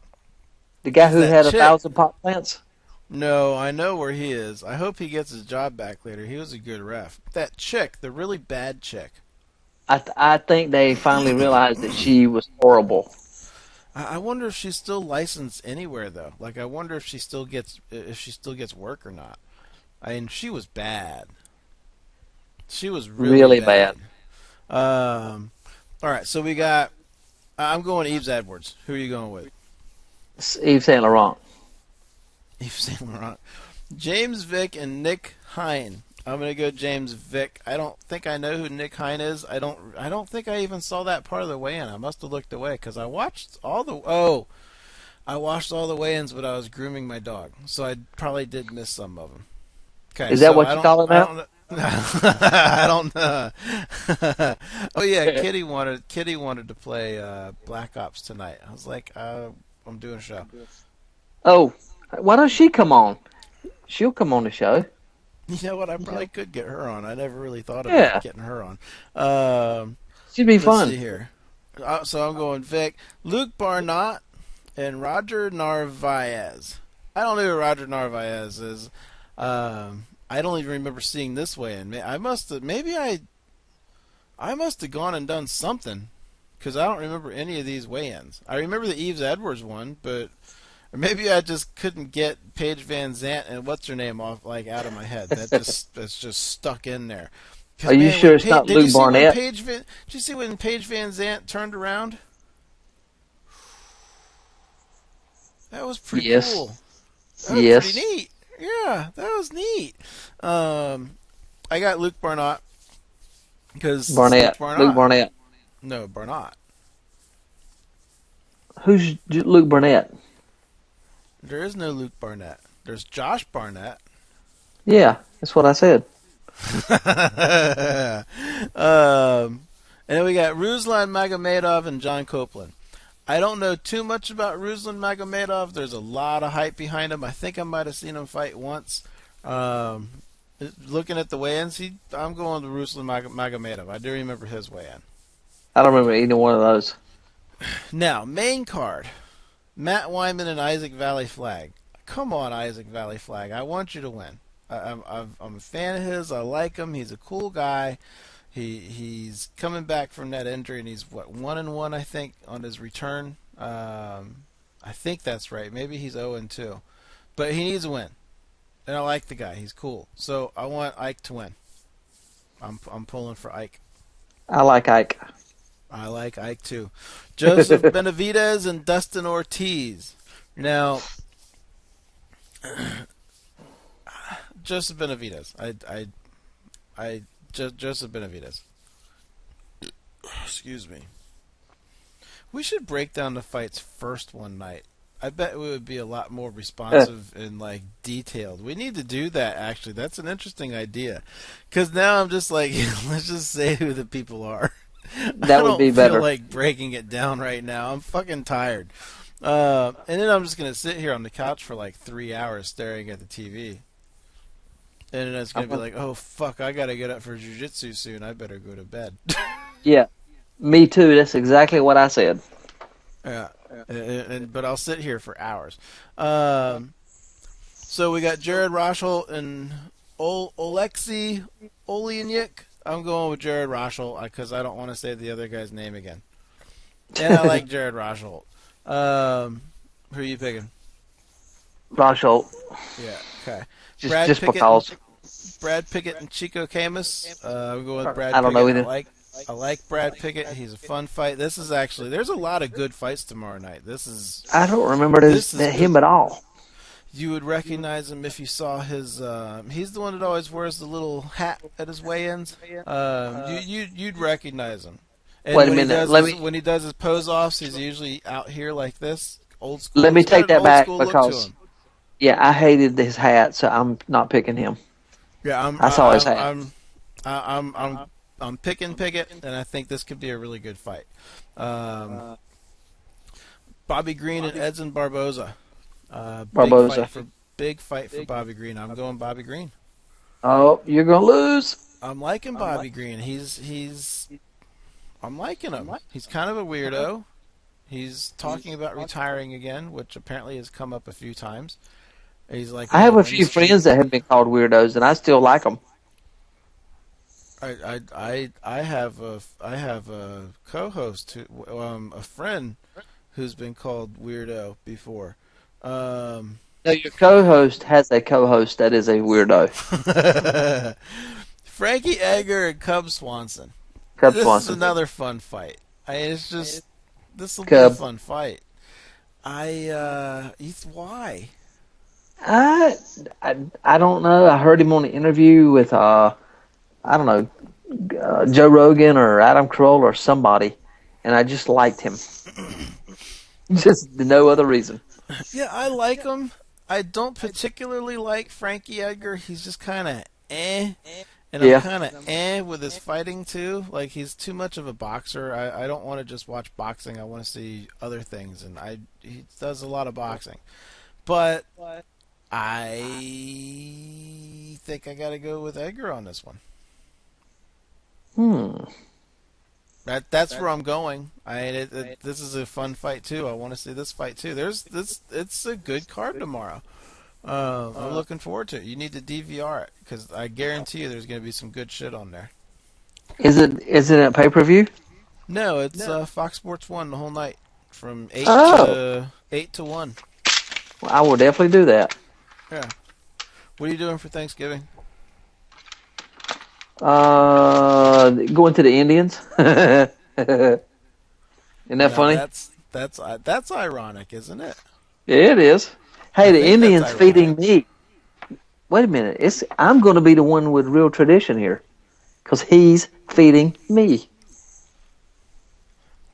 The guy who that had chick. 1,000 pop plants? No, I know where he is. I hope he gets his job back later. He was a good ref. That chick, the really bad chick. I think they finally realized that she was horrible. I wonder if she's still licensed anywhere though. Like I wonder if she still gets work or not. I mean, she was bad. She was really bad. All right, so we got. I'm going Yves Edwards. Who are you going with? Yves Saint Laurent. Yves Saint Laurent. James Vick and Nick Hine. I'm gonna go James Vick. I don't think I know who Nick Hine is. I don't think I even saw that part of the weigh-in. I must have looked away because I watched all the weigh-ins, but I was grooming my dog, so I probably did miss some of them. Okay, Is that so what you call it now? I don't know. Oh yeah, Kitty wanted to play Black Ops tonight. I was like, I'm doing a show. Oh, why don't she come on? She'll come on the show. You know what? I probably could get her on. I never really thought about getting her on. She'd be let's fun. See here. So I'm going Vic, Luke Barnott, and Roger Narvaez. I don't know who Roger Narvaez is. I don't even remember seeing this weigh-in. I must have gone and done something because I don't remember any of these weigh-ins. I remember the Yves Edwards one, but or maybe I just couldn't get Paige Van Zant and what's her name out of my head. That's just stuck in there. Are you sure it's not Luke Barnett? Did you see when Paige Van Zant turned around? That was pretty cool. That was pretty neat. Yeah, that was neat. I got Luke Barnott because Luke Barnett. No, Barnott. Who's Luke Barnett? There is no Luke Barnett. There's Josh Barnett. Yeah, that's what I said. And then we got Ruslan Magomedov and John Copeland. I don't know too much about Ruslan Magomedov. There's a lot of hype behind him. I think I might have seen him fight once. Looking at the weigh-ins, I'm going to Ruslan Magomedov. I do remember his weigh-in. I don't remember either one of those. Now, main card. Matt Wyman and Isaac Valley Flag. Come on, Isaac Valley Flag. I want you to win. I'm a fan of his. I like him. He's a cool guy. He's coming back from that injury, and he's 1-1, I think, on his return. I think that's right. Maybe he's 0-2, but he needs a win. And I like the guy. He's cool. So I want Ike to win. I'm pulling for Ike. I like Ike. I like Ike too. Joseph Benavidez and Dustin Ortiz. Now, Joseph Benavidez. Joseph Benavidez. Excuse me. We should break down the fights first one night. I bet we would be a lot more responsive and detailed. We need to do that actually. That's an interesting idea. Because now I'm just like, let's just say who the people are. That would be better. I don't feel like breaking it down right now. I'm fucking tired. And then I'm just going to sit here on the couch for 3 hours staring at the TV. And then it's going to be like, oh, fuck, I got to get up for jiu-jitsu soon. I better go to bed. Yeah, me too. That's exactly what I said. Yeah, but I'll sit here for hours. So we got Jared Rochel and Oleksiy Oleinik. I'm going with Jared Rochel because I don't want to say the other guy's name again. And I like Jared Rochel. Who are you picking? Ron Schultz. Yeah. Okay. Just because. Brad Pickett and Chico Camus. I'm going with Brad I don't Pickett. know either. I like Brad Pickett. He's a fun fight. This is actually there's a lot of good fights tomorrow night. This is I don't remember him at all. You would recognize him if you saw his. He's the one that always wears the little hat at his weigh-ins. You'd recognize him. And Wait a minute. When he does his pose-offs, he's usually out here like this, old school. Let me take that back because I hated his hat, so I'm not picking him. Yeah, I saw his hat. I'm picking Pickett, and I think this could be a really good fight. Bobby Green and Edson Barboza. Big fight for Bobby Green. I'm going Bobby Green. Oh, you're gonna lose. I'm liking Bobby Green. I'm liking him. He's kind of a weirdo. He's talking about retiring again, which apparently has come up a few times. He's like, I have a few friends that have been called weirdos, and I still like them. I have a co-host a friend who's been called weirdo before. No, your co-host has a co-host that is a weirdo. Frankie Edgar and Cub Swanson. This is another fun fight. This will be a fun fight. Why? I don't know. I heard him on an interview with I don't know, Joe Rogan or Adam Carolla or somebody, and I just liked him. Just no other reason. Yeah, I like him. I don't particularly like Frankie Edgar. He's just kind of eh. And I'm kind of with his fighting, too. Like, he's too much of a boxer. I don't want to just watch boxing. I want to see other things. And he does a lot of boxing. But I think I got to go with Edgar on this one. That's where I'm going. This is a fun fight, too. I want to see this fight, too. It's a good card tomorrow. I'm looking forward to it. You need to DVR it because I guarantee you there's going to be some good shit on there. Is it a pay-per-view? No, it's Fox Sports 1 the whole night from 8 to 1. Well, I will definitely do that. Yeah. What are you doing for Thanksgiving? Going to the Indians. Isn't that funny? That's ironic, isn't it? Yeah, it is. Hey, the Indians feeding me. Wait a minute. I'm going to be the one with real tradition here, because he's feeding me.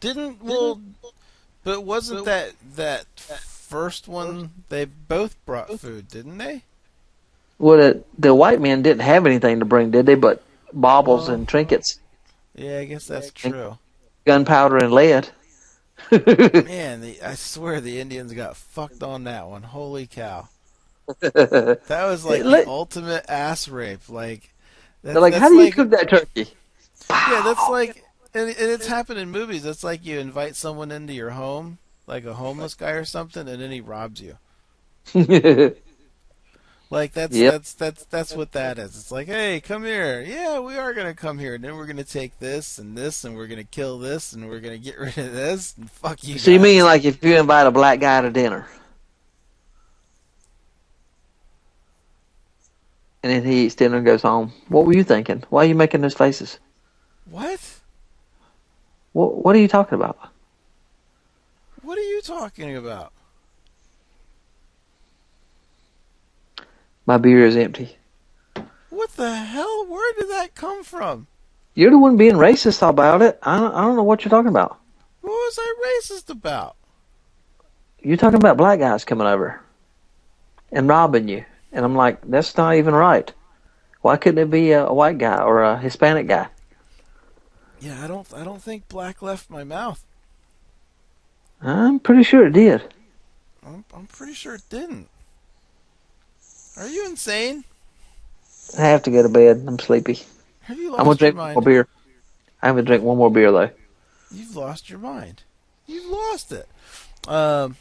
But wasn't that first one? They both brought food, didn't they? Well, the white men didn't have anything to bring, did they? But baubles and trinkets. Yeah, I guess that's true. Gunpowder and lead. Man, I swear the Indians got fucked on that one. Holy cow. That was like the ultimate ass rape. Like, they're like, how do you cook that turkey? Yeah, that's like, and it's happened in movies. That's like you invite someone into your home, like a homeless guy or something, and then he robs you. Like that's what that is. It's like, hey, come here. Yeah, we are gonna come here, and then we're gonna take this, and we're gonna kill this, and we're gonna get rid of this, and fuck you. So you mean like if you invite a black guy to dinner, and then he eats dinner and goes home? What were you thinking? Why are you making those faces? What? What are you talking about? What are you talking about? My beer is empty. What the hell? Where did that come from? You're the one being racist about it. I don't know what you're talking about. What was I racist about? You're talking about black guys coming over and robbing you. And I'm like, that's not even right. Why couldn't it be a white guy or a Hispanic guy? Yeah, I don't think black left my mouth. I'm pretty sure it did. I'm pretty sure it didn't. Are you insane? I have to go to bed. I'm sleepy. Have you I'm lost gonna your drink one mind? more beer. I'm gonna drink one more beer though. You've lost your mind. You've lost it. Let's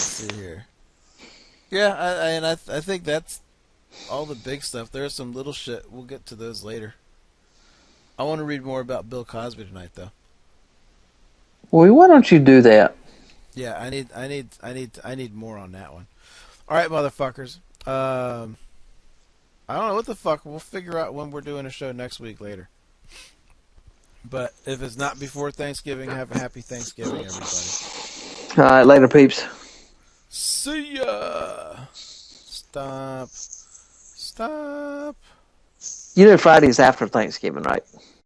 see here. Yeah, I think that's all the big stuff. There's some little shit. We'll get to those later. I want to read more about Bill Cosby tonight, though. Well, why don't you do that? Yeah, I need more on that one. All right, motherfuckers. I don't know what the fuck. We'll figure out when we're doing a show next week later. But if it's not before Thanksgiving, have a happy Thanksgiving, everybody. All right, later, peeps. See ya. Stop. You know Friday's after Thanksgiving, right?